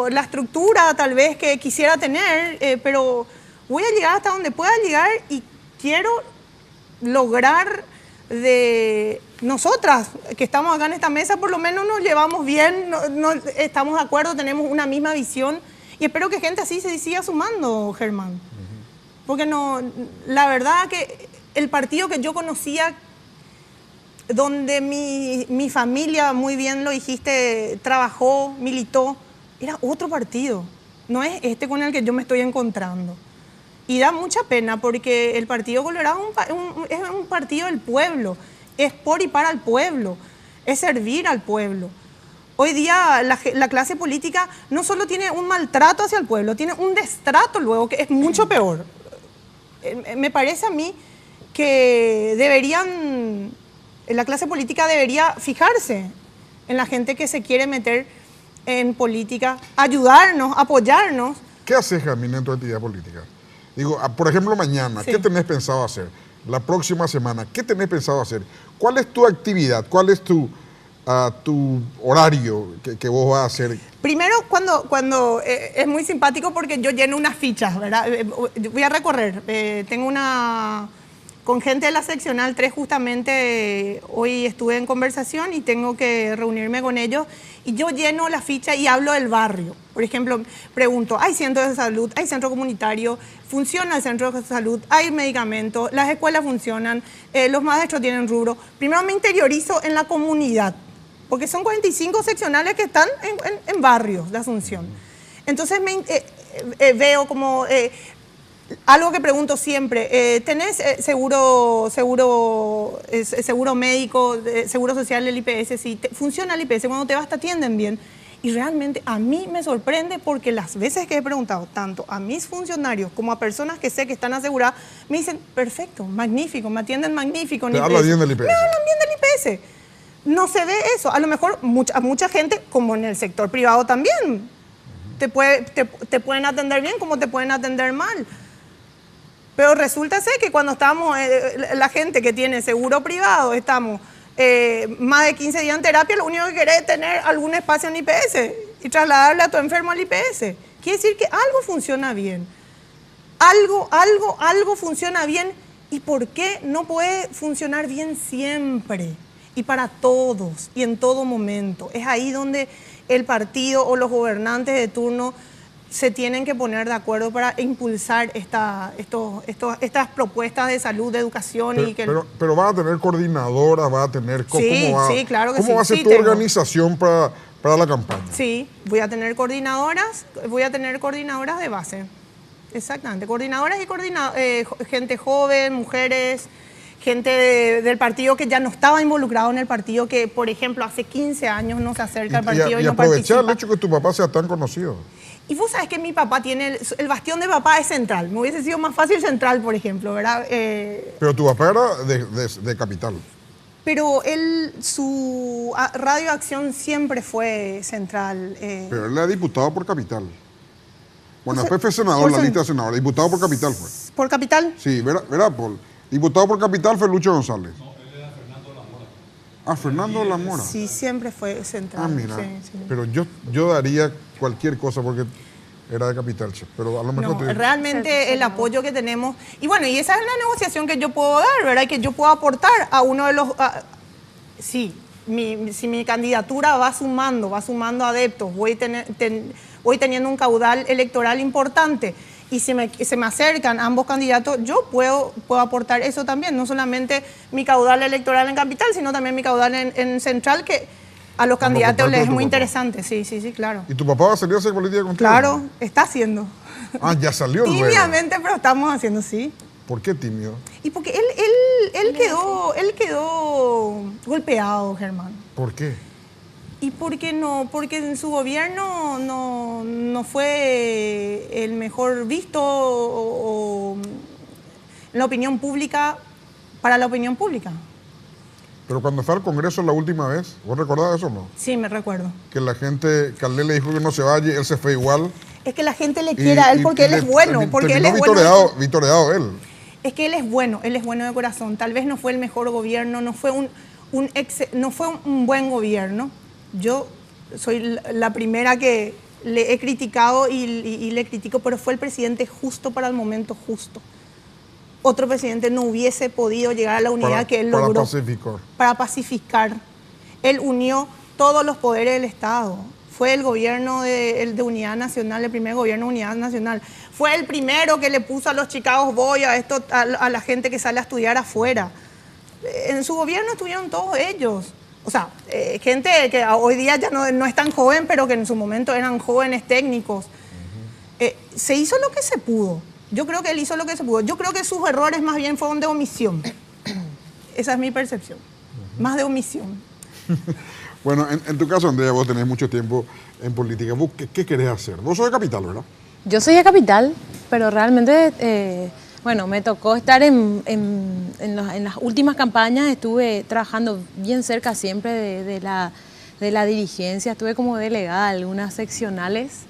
[SPEAKER 3] la estructura tal vez que quisiera tener, pero voy a llegar hasta donde pueda llegar y quiero lograr de nosotras que estamos acá en esta mesa, por lo menos nos llevamos bien, estamos de acuerdo, tenemos una misma visión y espero que gente así se siga sumando, Germán. Porque la verdad que el partido que yo conocía, donde mi familia, muy bien lo dijiste, trabajó, militó, era otro partido. No es este con el que yo me estoy encontrando. Y da mucha pena porque el Partido Colorado es un partido del pueblo, es por y para el pueblo, es servir al pueblo. Hoy día la clase política no solo tiene un maltrato hacia el pueblo, tiene un destrato luego, que es mucho peor. Me parece a mí que la clase política debería fijarse en la gente que se quiere meter en política, ayudarnos, apoyarnos.
[SPEAKER 2] ¿Qué haces, Jamil, en tu actividad política? Digo, por ejemplo, mañana,
[SPEAKER 3] Sí.
[SPEAKER 2] ¿qué tenés pensado hacer? La próxima semana, ¿qué tenés pensado hacer? ¿Cuál es tu actividad? ¿Cuál es tu horario que vos vas a hacer?
[SPEAKER 3] Primero, cuando es muy simpático porque yo lleno unas fichas, ¿verdad? Voy a recorrer. Tengo con gente de la seccional 3 justamente, hoy estuve en conversación y tengo que reunirme con ellos y yo lleno la ficha y hablo del barrio. Por ejemplo, pregunto, ¿hay centros de salud? ¿Hay centro comunitario? ¿Funciona el centro de salud? ¿Hay medicamentos? ¿Las escuelas funcionan? ¿Los maestros tienen rubro? Primero me interiorizo en la comunidad, porque son 45 seccionales que están en barrios de Asunción. Entonces veo como... algo que pregunto siempre, ¿tenés seguro médico, seguro social del IPS? Si funciona el IPS, cuando te vas te atienden bien. Y realmente a mí me sorprende porque las veces que he preguntado, tanto a mis funcionarios como a personas que sé que están aseguradas, me dicen, perfecto, magnífico, me atienden magnífico.
[SPEAKER 2] Te hablan bien del IPS.
[SPEAKER 3] Me hablan bien del IPS. No se ve eso. A lo mejor a mucha gente, como en el sector privado también, te pueden atender bien como te pueden atender mal. Pero resulta ser que cuando estamos, la gente que tiene seguro privado, estamos más de 15 días en terapia, lo único que querés es tener algún espacio en IPS y trasladarle a tu enfermo al IPS. Quiere decir que algo funciona bien. Algo funciona bien. ¿Y por qué no puede funcionar bien siempre? Y para todos y en todo momento. Es ahí donde el partido o los gobernantes de turno se tienen que poner de acuerdo para impulsar estas propuestas de salud, de educación.
[SPEAKER 2] Pero va a tener coordinadoras, va a tener...
[SPEAKER 3] Sí, claro que sí.
[SPEAKER 2] ¿Cómo va a ser tu organización para la campaña?
[SPEAKER 3] Sí, voy a tener coordinadoras de base. Exactamente, coordinadoras y gente joven, mujeres, gente del partido que ya no estaba involucrado en el partido, que por ejemplo hace 15 años no se acerca al partido y no participa.
[SPEAKER 2] Y aprovechar el hecho que tu papá sea tan conocido.
[SPEAKER 3] Y vos sabés que mi papá tiene, el bastión de papá es Central. Me hubiese sido más fácil Central, por ejemplo, ¿verdad?
[SPEAKER 2] Pero tu papá era de Capital.
[SPEAKER 3] Pero su radioacción siempre fue Central.
[SPEAKER 2] Pero él era diputado por Capital. Bueno, después fue senador, la lista de senadores. Diputado por Capital fue.
[SPEAKER 3] ¿Por Capital?
[SPEAKER 2] Sí, ¿verdad, Paul? Diputado por Capital fue Lucho González. No, él era Fernando de la Mora. Ah, Fernando de la Mora.
[SPEAKER 3] Sí, siempre fue Central.
[SPEAKER 2] Ah, mira.
[SPEAKER 3] Sí.
[SPEAKER 2] Pero yo daría cualquier cosa porque era de Capital, pero a lo mejor...
[SPEAKER 3] No, realmente el apoyo que tenemos... Y bueno, y esa es la negociación que yo puedo dar, ¿verdad? Y que yo puedo aportar a uno de los... si mi candidatura va sumando adeptos, voy teniendo un caudal electoral importante y se me acercan ambos candidatos, yo puedo aportar eso también, no solamente mi caudal electoral en Capital, sino también mi caudal en Central, que a los candidatos les es muy interesante. Sí, claro.
[SPEAKER 2] ¿Y tu papá va a salir a hacer política contigo?
[SPEAKER 3] Claro, está haciendo.
[SPEAKER 2] Ah, ya salió.
[SPEAKER 3] Tímidamente, pero estamos haciendo, sí.
[SPEAKER 2] ¿Por qué tímido?
[SPEAKER 3] Y porque él quedó golpeado, Germán.
[SPEAKER 2] ¿Por qué?
[SPEAKER 3] Y porque en su gobierno no fue el mejor visto en la opinión pública, para la opinión pública.
[SPEAKER 2] Pero cuando fue al Congreso la última vez, ¿vos recordás eso o no?
[SPEAKER 3] Sí, me recuerdo.
[SPEAKER 2] Que la gente, Calé le dijo que no se vaya, él se fue igual.
[SPEAKER 3] Es que la gente le quiere a él porque él es bueno. Porque él es
[SPEAKER 2] vitoreado él.
[SPEAKER 3] Es que él es bueno de corazón. Tal vez no fue el mejor gobierno, no fue un buen gobierno. Yo soy la primera que le he criticado y le critico, pero fue el presidente justo para el momento justo. Otro presidente no hubiese podido llegar a la unidad que él logró. Para pacificar. Él unió todos los poderes del Estado. Fue el gobierno de Unidad Nacional, el primer gobierno de Unidad Nacional. Fue el primero que le puso a los Chicago Boys, a la gente que sale a estudiar afuera. En su gobierno estuvieron todos ellos. O sea, gente que hoy día ya no es tan joven, pero que en su momento eran jóvenes técnicos. Se hizo lo que se pudo. Yo creo que él hizo lo que se pudo. Yo creo que sus errores más bien fueron de omisión. Esa es mi percepción. Más de omisión.
[SPEAKER 2] Bueno, en tu caso, Andrea, vos tenés mucho tiempo en política. ¿Vos qué querés hacer? Vos sos de Capital, ¿verdad?
[SPEAKER 4] Yo soy de Capital, pero realmente, me tocó estar en las últimas campañas. Estuve trabajando bien cerca siempre de la dirigencia. Estuve como delegada de algunas seccionales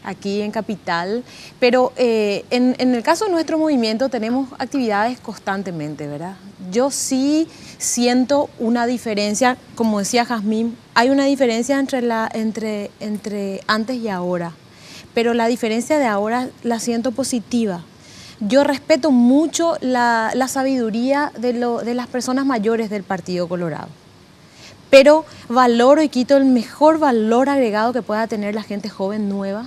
[SPEAKER 4] aquí en Capital, pero en el caso de nuestro movimiento tenemos actividades constantemente, ¿verdad? Yo sí siento una diferencia, como decía Jazmín, hay una diferencia entre antes y ahora, pero la diferencia de ahora la siento positiva. Yo respeto mucho la sabiduría de las personas mayores del Partido Colorado, pero valoro y quito el mejor valor agregado que pueda tener la gente joven nueva.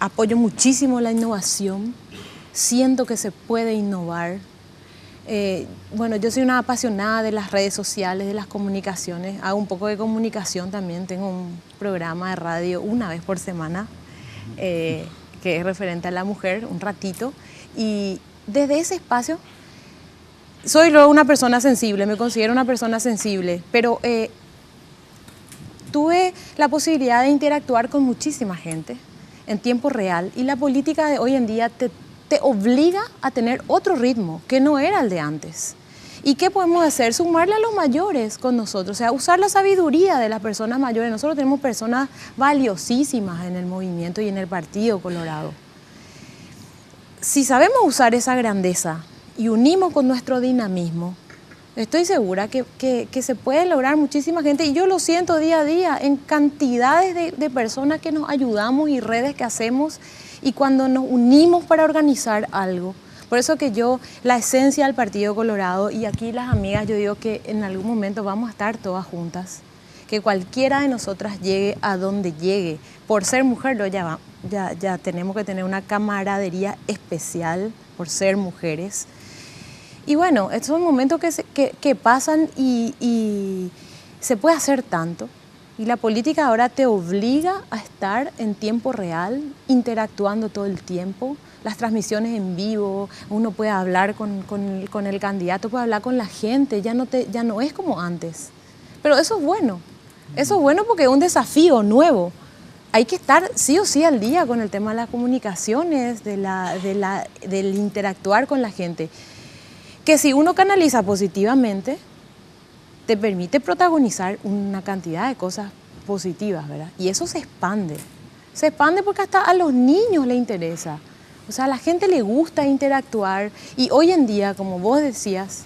[SPEAKER 4] Apoyo muchísimo la innovación, siento que se puede innovar. Yo soy una apasionada de las redes sociales, de las comunicaciones, hago un poco de comunicación también, tengo un programa de radio una vez por semana que es referente a la mujer, un ratito, y desde ese espacio soy luego una persona sensible, me considero una persona sensible, pero tuve la posibilidad de interactuar con muchísima gente en tiempo real y la política de hoy en día te obliga a tener otro ritmo que no era el de antes. ¿Y qué podemos hacer? Sumarle a los mayores con nosotros, o sea, usar la sabiduría de las personas mayores. Nosotros tenemos personas valiosísimas en el movimiento y en el Partido Colorado. Si sabemos usar esa grandeza y unimos con nuestro dinamismo, estoy segura que se puede lograr muchísima gente, y yo lo siento día a día en cantidades de personas que nos ayudamos y redes que hacemos, y cuando nos unimos para organizar algo. Por eso que la esencia del Partido Colorado, y aquí las amigas, yo digo que en algún momento vamos a estar todas juntas, que cualquiera de nosotras llegue a donde llegue. Por ser mujer, ya tenemos que tener una camaradería especial por ser mujeres. Y bueno, estos son momentos que pasan y se puede hacer tanto. Y la política ahora te obliga a estar en tiempo real, interactuando todo el tiempo. Las transmisiones en vivo, uno puede hablar con el candidato, puede hablar con la gente, ya no es como antes. Pero eso es bueno. Eso es bueno porque es un desafío nuevo. Hay que estar sí o sí al día con el tema de las comunicaciones, del interactuar con la gente. Que si uno canaliza positivamente, te permite protagonizar una cantidad de cosas positivas, ¿verdad? Y eso se expande. Se expande porque hasta a los niños les interesa. O sea, a la gente le gusta interactuar. Y hoy en día, como vos decías,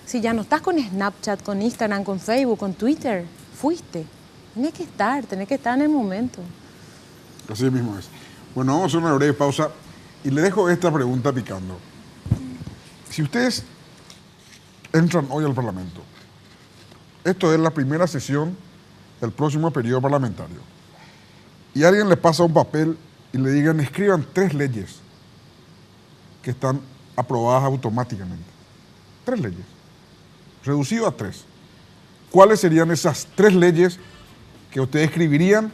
[SPEAKER 4] si ya no estás con Snapchat, con Instagram, con Facebook, con Twitter, fuiste. Tenés que estar en el momento.
[SPEAKER 2] Así mismo es. Bueno, vamos a hacer una breve pausa y le dejo esta pregunta picando. Si ustedes entran hoy al Parlamento, esto es la primera sesión del próximo periodo parlamentario, y alguien le pasa un papel y le digan, escriban 3 leyes que están aprobadas automáticamente. 3 leyes, reducido a 3. ¿Cuáles serían esas 3 leyes que ustedes escribirían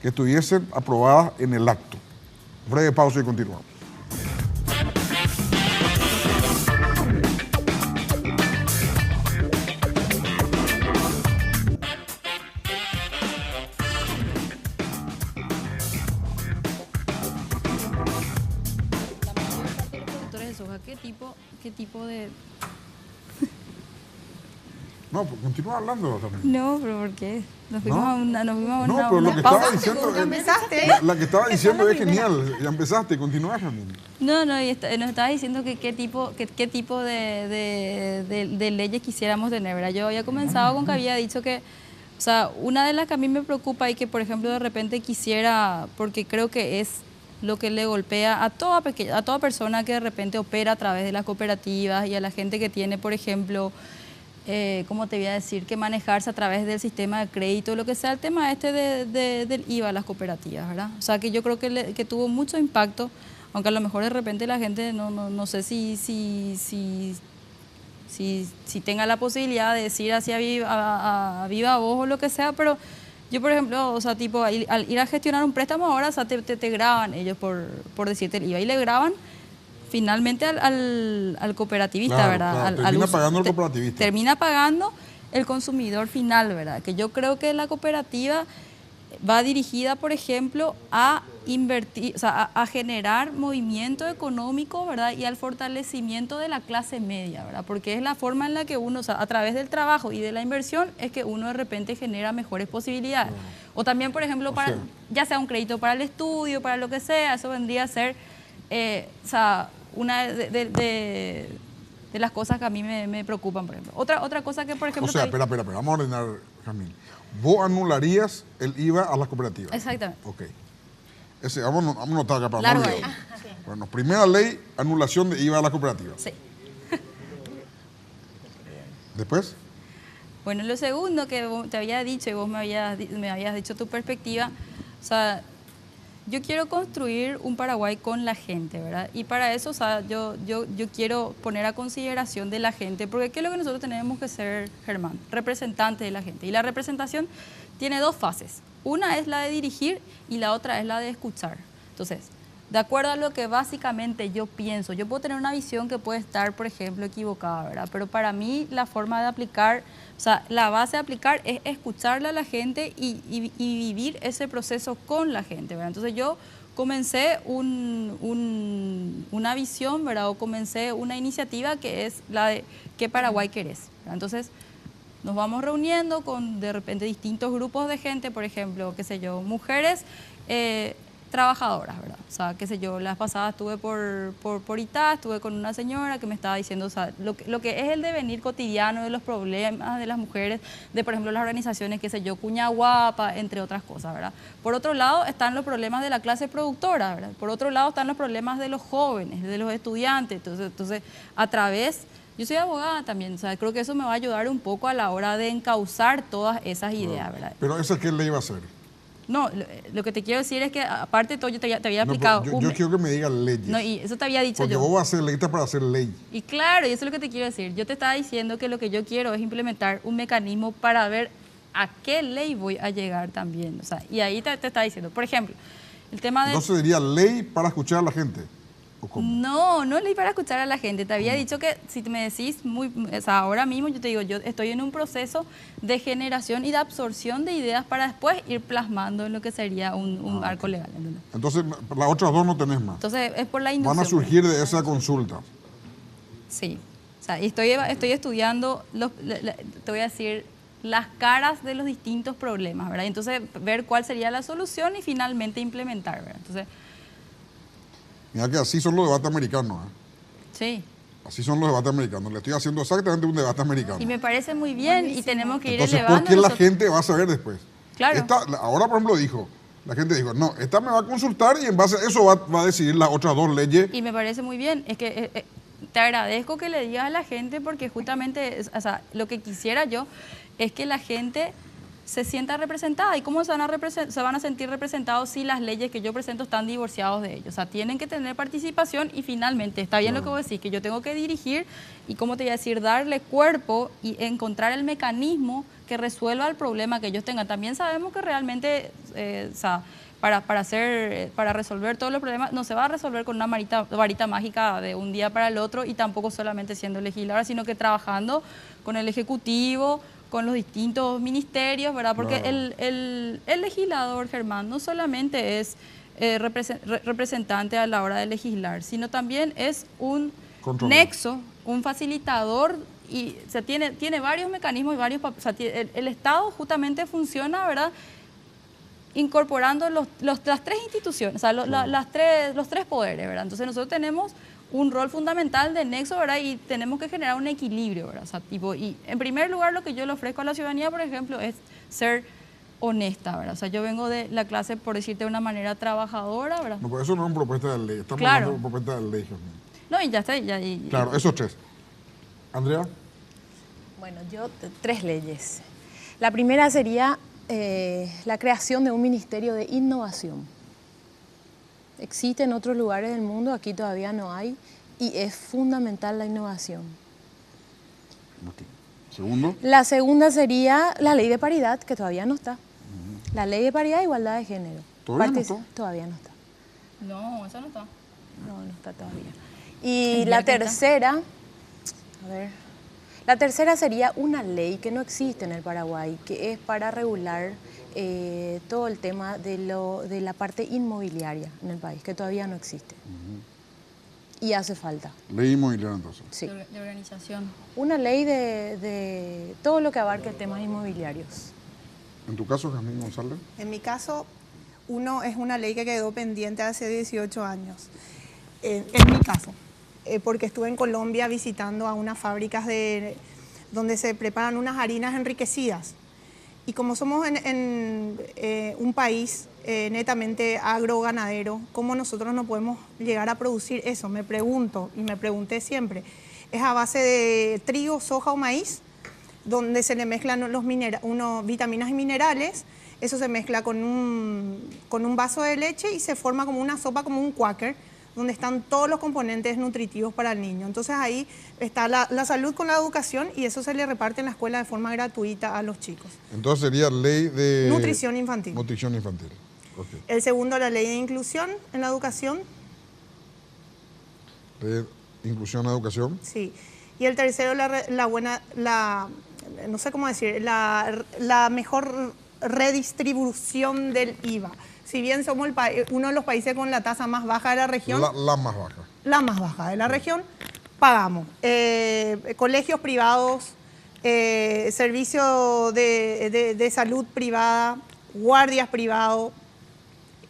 [SPEAKER 2] que estuviesen aprobadas en el acto? Breve pausa y continuamos.
[SPEAKER 5] ¿Qué tipo de...?
[SPEAKER 2] No, pues continúa hablando también.
[SPEAKER 5] No, pero ¿por qué? Nos fuimos
[SPEAKER 2] ¿No?
[SPEAKER 5] a una
[SPEAKER 2] No, pero lo que estaba diciendo...
[SPEAKER 3] Ya empezaste.
[SPEAKER 2] La que estaba diciendo es genial. Ya empezaste, continúa, Jamil.
[SPEAKER 5] No, nos estaba diciendo que qué tipo de leyes quisiéramos tener, ¿verdad? Yo había comenzado con que había dicho que, o sea, una de las que a mí me preocupa y que, por ejemplo, de repente quisiera, porque creo que es lo que le golpea a toda persona que de repente opera a través de las cooperativas y a la gente que tiene, por ejemplo, ¿cómo te voy a decir? Que manejarse a través del sistema de crédito, lo que sea, el tema del IVA a las cooperativas, ¿verdad? O sea, que yo creo que tuvo mucho impacto, aunque a lo mejor de repente la gente no sé si tenga la posibilidad de decir así a viva voz o lo que sea, pero yo, por ejemplo, o sea, tipo, al ir a gestionar un préstamo ahora, o sea, te graban ellos por decirte el IVA y le graban finalmente al cooperativista,
[SPEAKER 2] Claro,
[SPEAKER 5] ¿verdad?
[SPEAKER 2] claro, termina pagando el cooperativista.
[SPEAKER 5] Termina pagando el consumidor final, ¿verdad? Que yo creo que la cooperativa va dirigida, por ejemplo, a invertir, o sea, a generar movimiento económico, ¿verdad? Y al fortalecimiento de la clase media, ¿verdad? Porque es la forma en la que uno, o sea, a través del trabajo y de la inversión, es que uno de repente genera mejores posibilidades. O también, por ejemplo, ya sea un crédito para el estudio, para lo que sea, eso vendría a ser, o sea, una de las cosas que a mí me preocupan, por ejemplo. Otra cosa que, por ejemplo...
[SPEAKER 2] O sea, espera, vamos a ordenar, Jamil. ¿Vos anularías el IVA a las cooperativas?
[SPEAKER 5] Exactamente.
[SPEAKER 2] Ok. Vamos a notar acá para
[SPEAKER 5] Largo
[SPEAKER 2] no
[SPEAKER 5] ahí.
[SPEAKER 2] olvidar. Bueno, primera ley, anulación de IVA a las cooperativas.
[SPEAKER 5] Sí.
[SPEAKER 2] ¿Después?
[SPEAKER 5] Bueno, lo segundo que te había dicho y vos me habías dicho tu perspectiva, o sea, yo quiero construir un Paraguay con la gente, ¿verdad? Y para eso, o sea, yo quiero poner a consideración de la gente, porque ¿qué es lo que nosotros tenemos que ser, Germán? Representantes de la gente. Y la representación tiene dos fases. Una es la de dirigir y la otra es la de escuchar. Entonces, de acuerdo a lo que básicamente yo pienso, yo puedo tener una visión que puede estar, por ejemplo, equivocada, ¿verdad? Pero para mí la forma de aplicar, o sea, la base de aplicar es escucharle a la gente y vivir ese proceso con la gente, ¿verdad? Entonces yo comencé una visión, ¿verdad? O comencé una iniciativa que es la de ¿qué Paraguay querés? ¿Verdad? Entonces nos vamos reuniendo con de repente distintos grupos de gente, por ejemplo, qué sé yo, mujeres trabajadoras, ¿verdad? O sea, qué sé yo, las pasadas estuve por Itá, estuve con una señora que me estaba diciendo, o sea, lo que es el devenir cotidiano de los problemas de las mujeres, de por ejemplo las organizaciones, qué sé yo, Cuña Guapa, entre otras cosas, ¿verdad? Por otro lado están los problemas de la clase productora, ¿verdad? Por otro lado están los problemas de los jóvenes, de los estudiantes, entonces a través... Yo soy abogada también, o sea, creo que eso me va a ayudar un poco a la hora de encauzar todas esas ideas, ¿verdad?
[SPEAKER 2] Pero ¿esa qué ley va a ser?
[SPEAKER 5] No, lo que te quiero decir es que aparte de todo, yo te había
[SPEAKER 2] No,
[SPEAKER 5] explicado...
[SPEAKER 2] yo quiero que me digas leyes.
[SPEAKER 5] No, y eso te había dicho
[SPEAKER 2] porque
[SPEAKER 5] yo.
[SPEAKER 2] vos vas a ser leyista para hacer ley.
[SPEAKER 5] Y claro, y eso es lo que te quiero decir. Yo te estaba diciendo que lo que yo quiero es implementar un mecanismo para ver a qué ley voy a llegar también. O sea, y ahí te estaba diciendo, por ejemplo, el tema de...
[SPEAKER 2] Entonces diría ley para escuchar a la gente. ¿O cómo?
[SPEAKER 5] No, no es ley para escuchar a la gente. Te había dicho que si me decís, o sea, ahora mismo yo te digo, yo estoy en un proceso de generación y de absorción de ideas para después ir plasmando en lo que sería un marco legal. ¿Entendés?
[SPEAKER 2] Entonces, las otras dos no tenés más.
[SPEAKER 5] Entonces, es por la inducción.
[SPEAKER 2] Van a surgir de esa consulta.
[SPEAKER 5] Sí. O sea, y estoy estudiando, te voy a decir, las caras de los distintos problemas, ¿verdad? Entonces, ver cuál sería la solución y finalmente implementar, ¿verdad? Entonces...
[SPEAKER 2] Mira que así son los debates americanos.
[SPEAKER 5] Sí.
[SPEAKER 2] Así son los debates americanos. Le estoy haciendo exactamente un debate americano.
[SPEAKER 5] Y me parece muy bien. Buenísimo. Y tenemos que ir
[SPEAKER 2] entonces,
[SPEAKER 5] elevando.
[SPEAKER 2] ¿por qué la gente va a saber después?
[SPEAKER 5] Claro.
[SPEAKER 2] Ahora, por ejemplo, la gente dijo, no, esta me va a consultar y en base a eso va a decidir las otras dos leyes.
[SPEAKER 5] Y me parece muy bien. Es que te agradezco que le digas a la gente porque justamente, o sea, lo que quisiera yo es que la gente se sienta representada. ¿Y cómo se van a sentir representados si las leyes que yo presento están divorciados de ellos? O sea, tienen que tener participación y finalmente, está bien lo que vos decís, que yo tengo que dirigir y, ¿cómo te voy a decir?, darle cuerpo y encontrar el mecanismo que resuelva el problema que ellos tengan. También sabemos que realmente, o sea, para resolver todos los problemas, no se va a resolver con una varita mágica de un día para el otro y tampoco solamente siendo legisladora, sino que trabajando con el Ejecutivo, con los distintos ministerios, ¿verdad? Porque claro, el legislador, Germán, no solamente es representante a la hora de legislar, sino también es un nexo, un facilitador y o sea, tiene varios mecanismos y varios... O sea, el Estado justamente funciona, ¿verdad?, incorporando las tres instituciones, o sea, los tres poderes, ¿verdad? Entonces nosotros tenemos un rol fundamental de nexo, ¿verdad? Y tenemos que generar un equilibrio, ¿verdad? O sea, y en primer lugar lo que yo le ofrezco a la ciudadanía, por ejemplo, es ser honesta, ¿verdad? O sea, yo vengo de la clase, por decirte de una manera trabajadora, ¿verdad?
[SPEAKER 2] No, pero eso no es una propuesta de ley, estamos
[SPEAKER 5] claro,
[SPEAKER 2] hablando de una propuesta de ley.
[SPEAKER 5] No, y ya está,
[SPEAKER 2] claro, esos tres. Andrea.
[SPEAKER 4] Bueno, yo 3 leyes. La primera sería la creación de un ministerio de innovación. Existe en otros lugares del mundo, aquí todavía no hay, y es fundamental la innovación.
[SPEAKER 2] Okay. ¿Segundo?
[SPEAKER 4] La segunda sería la ley de paridad, que todavía no está. La ley de paridad e igualdad de género.
[SPEAKER 2] ¿Todavía no está?
[SPEAKER 4] Todavía no está.
[SPEAKER 5] No, esa no está.
[SPEAKER 4] No, no está todavía. Y la tercera, la tercera sería una ley que no existe en el Paraguay, que es para regular todo el tema de la parte inmobiliaria en el país, que todavía no existe. Y hace falta.
[SPEAKER 2] Ley inmobiliaria entonces.
[SPEAKER 5] Sí. De organización.
[SPEAKER 4] Una ley de todo lo que abarque temas inmobiliarios.
[SPEAKER 2] ¿En tu caso, Jasmine González?
[SPEAKER 3] En mi caso, es una ley que quedó pendiente hace 18 años. En mi caso, porque estuve en Colombia visitando a unas fábricas donde se preparan unas harinas enriquecidas. Y como somos en un país netamente agroganadero, ¿cómo nosotros no podemos llegar a producir eso? Me pregunto, y me pregunté siempre. Es a base de trigo, soja o maíz, donde se le mezclan vitaminas y minerales. Eso se mezcla con un vaso de leche y se forma como una sopa, como un quaker, donde están todos los componentes nutritivos para el niño. Entonces ahí está la salud con la educación y eso se le reparte en la escuela de forma gratuita a los chicos.
[SPEAKER 2] Entonces sería ley de...
[SPEAKER 3] Nutrición infantil.
[SPEAKER 2] Nutrición infantil, Ok.
[SPEAKER 3] El segundo, la ley de inclusión en la educación.
[SPEAKER 2] De inclusión en educación.
[SPEAKER 3] Sí. Y el tercero, no sé cómo decir, la mejor redistribución del IVA. Si bien somos uno de los países con la tasa más baja de la región.
[SPEAKER 2] La más baja.
[SPEAKER 3] La más baja de la región, pagamos. Colegios privados, servicio de salud privada, guardias privados,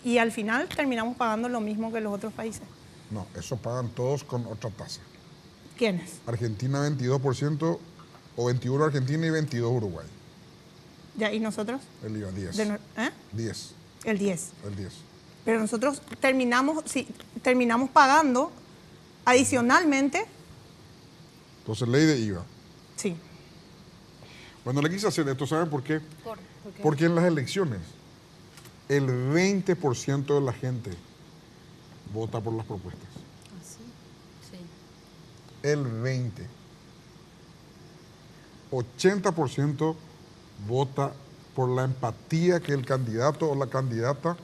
[SPEAKER 3] y al final terminamos pagando lo mismo que los otros países.
[SPEAKER 2] No, eso pagan todos con otra tasa.
[SPEAKER 3] ¿Quiénes?
[SPEAKER 2] Argentina 22%, o 21 Argentina y 22 Uruguay.
[SPEAKER 3] Ya, ¿y nosotros?
[SPEAKER 2] El IVA, 10. 10.
[SPEAKER 3] El 10.
[SPEAKER 2] El 10.
[SPEAKER 3] Pero nosotros terminamos pagando adicionalmente.
[SPEAKER 2] Entonces, ley de IVA.
[SPEAKER 3] Sí.
[SPEAKER 2] Bueno, le quise hacer esto, ¿saben por qué? Porque en las elecciones, el 20% de la gente vota por las propuestas.
[SPEAKER 5] Sí.
[SPEAKER 2] El 20%. 80% vota por la empatía que el candidato o la candidata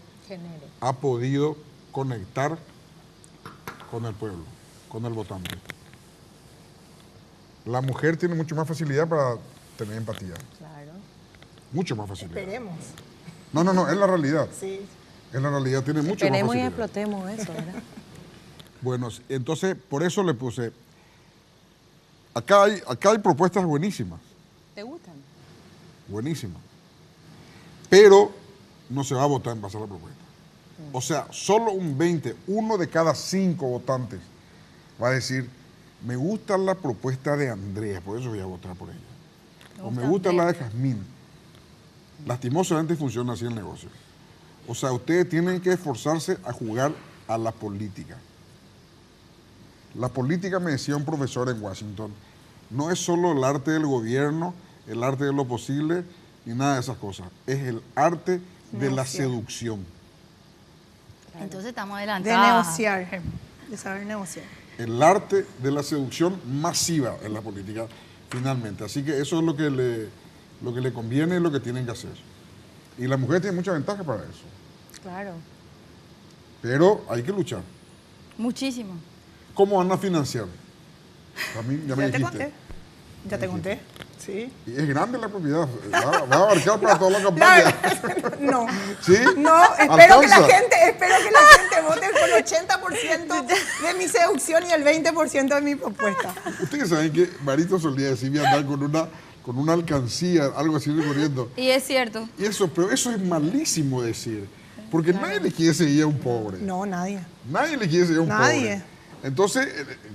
[SPEAKER 2] ha podido conectar con el pueblo, con el votante. La mujer tiene mucho más facilidad para tener empatía.
[SPEAKER 4] Claro.
[SPEAKER 2] Mucho más facilidad.
[SPEAKER 3] Esperemos.
[SPEAKER 2] No, es la realidad.
[SPEAKER 3] Sí.
[SPEAKER 2] Es la realidad, tiene mucho más
[SPEAKER 4] Esperemos y
[SPEAKER 2] facilidad.
[SPEAKER 4] explotemos eso, ¿verdad?
[SPEAKER 2] Bueno, entonces, por eso le puse, acá hay propuestas buenísimas.
[SPEAKER 4] ¿Te gustan?
[SPEAKER 2] Buenísima. Pero no se va a votar en base a la propuesta. O sea, solo uno de cada 5 votantes va a decir, me gusta la propuesta de Andrea, por eso voy a votar por ella. O me gusta la de Jazmín. Lastimosamente funciona así el negocio. O sea, ustedes tienen que esforzarse a jugar a la política. La política, me decía un profesor en Washington, no es solo el arte del gobierno, el arte de lo posible, ni nada de esas cosas. Es el arte de la seducción.
[SPEAKER 5] Entonces estamos
[SPEAKER 3] De
[SPEAKER 5] adelantados.
[SPEAKER 3] negociar. De saber negociar.
[SPEAKER 2] El arte de la seducción masiva en la política, finalmente. Así que eso es lo que le conviene y lo que tienen que hacer. Y la mujer tiene mucha ventaja para eso.
[SPEAKER 4] Claro.
[SPEAKER 2] Pero hay que luchar.
[SPEAKER 5] Muchísimo.
[SPEAKER 2] ¿Cómo van a financiar? A mí ya me
[SPEAKER 3] Ya te
[SPEAKER 2] dijiste.
[SPEAKER 3] conté. Ya te conté. Sí.
[SPEAKER 2] Y es grande la propiedad. Va a abarcar para toda la campaña.
[SPEAKER 3] No.
[SPEAKER 2] ¿Sí?
[SPEAKER 3] No, espero que la
[SPEAKER 2] ¿Alcanza?
[SPEAKER 3] gente vote con 80% de mi seducción y el 20% de mi propuesta.
[SPEAKER 2] Ustedes saben que Marito solía decir, voy a andar con una alcancía, algo así recorriendo.
[SPEAKER 5] Y es cierto.
[SPEAKER 2] Y eso, pero eso es malísimo decir. Porque nadie le quiere seguir a un pobre.
[SPEAKER 3] No, nadie.
[SPEAKER 2] Nadie le quiere seguir a un
[SPEAKER 3] Nadie.
[SPEAKER 2] pobre. Entonces,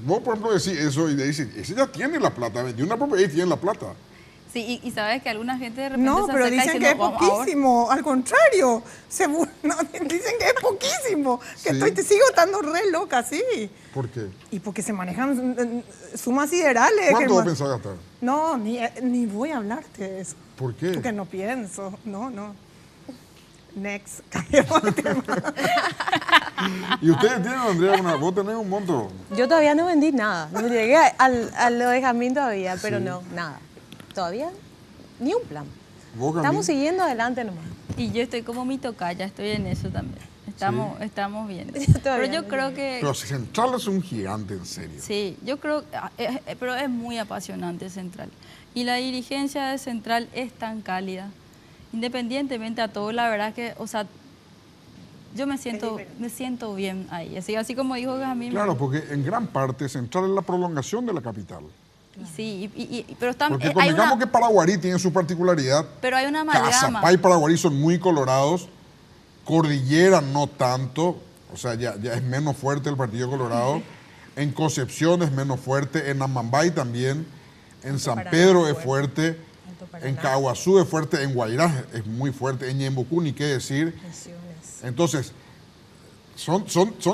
[SPEAKER 2] vos, por ejemplo, decís eso y le dices, ese ya tiene la plata, vendió una propiedad y tiene la plata.
[SPEAKER 5] Sí, y sabes que alguna gente de repente
[SPEAKER 3] No,
[SPEAKER 5] se
[SPEAKER 3] pero
[SPEAKER 5] acerca
[SPEAKER 3] dicen que
[SPEAKER 5] diciendo,
[SPEAKER 3] es
[SPEAKER 5] "Vamos ahora".
[SPEAKER 3] poquísimo. Al contrario. No, dicen que es poquísimo. Que
[SPEAKER 2] Sí.
[SPEAKER 3] sigo estando re loca, sí.
[SPEAKER 2] ¿Por qué?
[SPEAKER 3] Y porque se manejan sumas siderales.
[SPEAKER 2] ¿Cuánto vos
[SPEAKER 3] Germán.
[SPEAKER 2] pensás gastar?
[SPEAKER 3] No, ni voy a hablarte de eso.
[SPEAKER 2] ¿Por qué?
[SPEAKER 3] Porque no pienso. No. Next. Cambiemos de tema.
[SPEAKER 2] ¿Y ustedes tienen, Andrea, vos tenés un monto?
[SPEAKER 4] Yo todavía no vendí nada. No llegué a lo de Jazmín todavía, pero no, nada. Todavía ni un plan.
[SPEAKER 2] ¿Vos, Camil?
[SPEAKER 4] Estamos siguiendo adelante nomás.
[SPEAKER 5] Y yo estoy como mi tocaya, estoy en eso también. Estamos bien.
[SPEAKER 4] Yo todavía
[SPEAKER 5] Pero yo
[SPEAKER 4] no
[SPEAKER 5] creo que...
[SPEAKER 2] Pero Central es un gigante, en serio.
[SPEAKER 5] Sí, yo creo, pero es muy apasionante Central. Y la dirigencia de Central es tan cálida. Independientemente a todo, la verdad que, o sea, yo me siento bien ahí. Así como dijo Jamil.
[SPEAKER 2] Claro, porque en gran parte Central es la prolongación de la capital.
[SPEAKER 5] Sí, pero estamos...
[SPEAKER 2] Porque convengamos que Paraguarí tiene su particularidad.
[SPEAKER 5] Pero hay una amalgama.
[SPEAKER 2] Cazapá y Paraguarí son muy colorados. Cordillera no tanto. O sea, ya es menos fuerte el Partido Colorado. En Concepción es menos fuerte. En Amambay también. En San Pedro es fuerte. En Caguazú es fuerte. En Guairá es muy fuerte. En Ñembucú ni qué decir. Entonces, son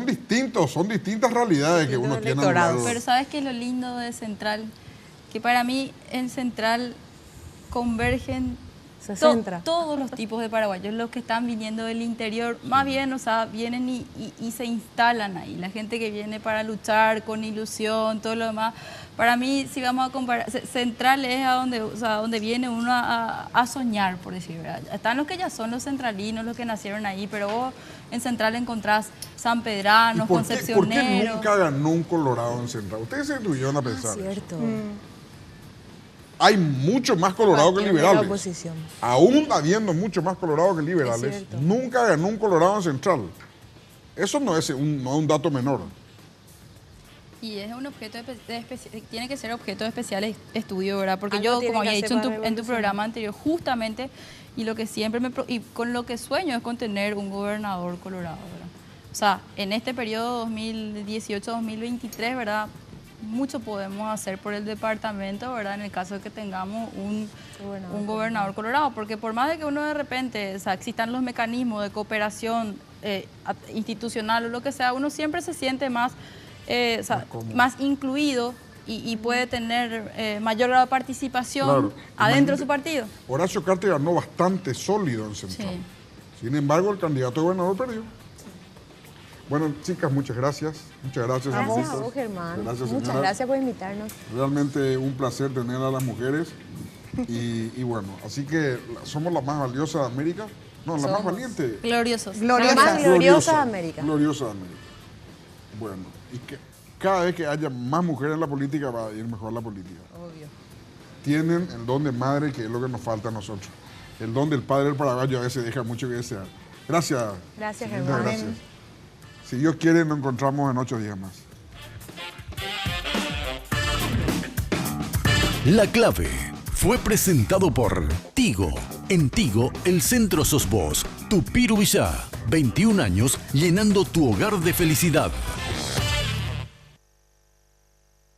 [SPEAKER 2] distintos. Son distintas realidades que uno tiene a lo largo.
[SPEAKER 5] Pero ¿sabes qué es lo lindo de Central? Que para mí en Central convergen
[SPEAKER 4] Se centra.
[SPEAKER 5] Todos los tipos de paraguayos, los que están viniendo del interior, más bien, o sea, vienen y se instalan ahí. La gente que viene para luchar con ilusión, todo lo demás. Para mí, si vamos a comparar, Central es a donde, o sea, donde viene uno a soñar, por decir, ¿verdad? Están los que ya son los centralinos, los que nacieron ahí, pero vos en Central encontrás sanpedranos, concepcioneros.
[SPEAKER 2] ¿Por qué nunca ganó un Colorado en Central? Ustedes se estuvieron a pensar.
[SPEAKER 4] Cierto.
[SPEAKER 2] Hay mucho más Colorado que
[SPEAKER 4] De la
[SPEAKER 2] liberales.
[SPEAKER 4] oposición.
[SPEAKER 2] Aún habiendo mucho más Colorado que liberales,
[SPEAKER 4] cierto.
[SPEAKER 2] nunca ganó un Colorado en Central. Eso no es un dato menor.
[SPEAKER 5] Y es un objeto tiene que ser objeto de especial estudio, ¿verdad? Porque
[SPEAKER 4] Algo
[SPEAKER 5] yo,
[SPEAKER 4] tiene
[SPEAKER 5] como
[SPEAKER 4] que
[SPEAKER 5] había
[SPEAKER 4] hacer
[SPEAKER 5] dicho
[SPEAKER 4] para
[SPEAKER 5] en tu
[SPEAKER 4] revolucionar.
[SPEAKER 5] programa anterior, justamente, y lo que siempre y con lo que sueño es con tener un gobernador colorado, ¿verdad? O sea, en este periodo 2018-2023, ¿verdad? Mucho podemos hacer por el departamento, ¿verdad? En el caso de que tengamos un gobernador colorado, porque por más de que uno de repente, o sea, existan los mecanismos de cooperación institucional o lo que sea, uno siempre se siente más, o sea, más incluido y puede tener mayor grado de participación
[SPEAKER 2] Claro.
[SPEAKER 5] adentro de su partido.
[SPEAKER 2] Horacio Cartes ganó bastante sólido en Central.
[SPEAKER 5] Sí.
[SPEAKER 2] Sin embargo, el candidato a gobernador perdió. Bueno, chicas, muchas gracias. Muchas gracias.
[SPEAKER 4] Gracias a
[SPEAKER 2] señoritas.
[SPEAKER 4] vos, Germán.
[SPEAKER 2] Gracias,
[SPEAKER 4] Muchas
[SPEAKER 2] señora.
[SPEAKER 4] gracias por invitarnos.
[SPEAKER 2] Realmente un placer tener a las mujeres. Y bueno, así que somos la más valiosa de América. No, la más valiente.
[SPEAKER 5] Gloriosos.
[SPEAKER 4] La más gloriosa de América.
[SPEAKER 2] Gloriosa de América. Bueno, y que cada vez que haya más mujeres en la política va a ir mejor la política.
[SPEAKER 4] Obvio.
[SPEAKER 2] Tienen el don de madre, que es lo que nos falta a nosotros. El don del padre del paraguayo a veces deja mucho que desear. Gracias.
[SPEAKER 4] Gracias,
[SPEAKER 2] señorita,
[SPEAKER 4] Germán.
[SPEAKER 2] gracias. Si Dios quiere, nos encontramos en 8 días más.
[SPEAKER 1] La clave fue presentado por Tigo. En Tigo, el centro sos vos. Tu Piru Villá. 21 años llenando tu hogar de felicidad.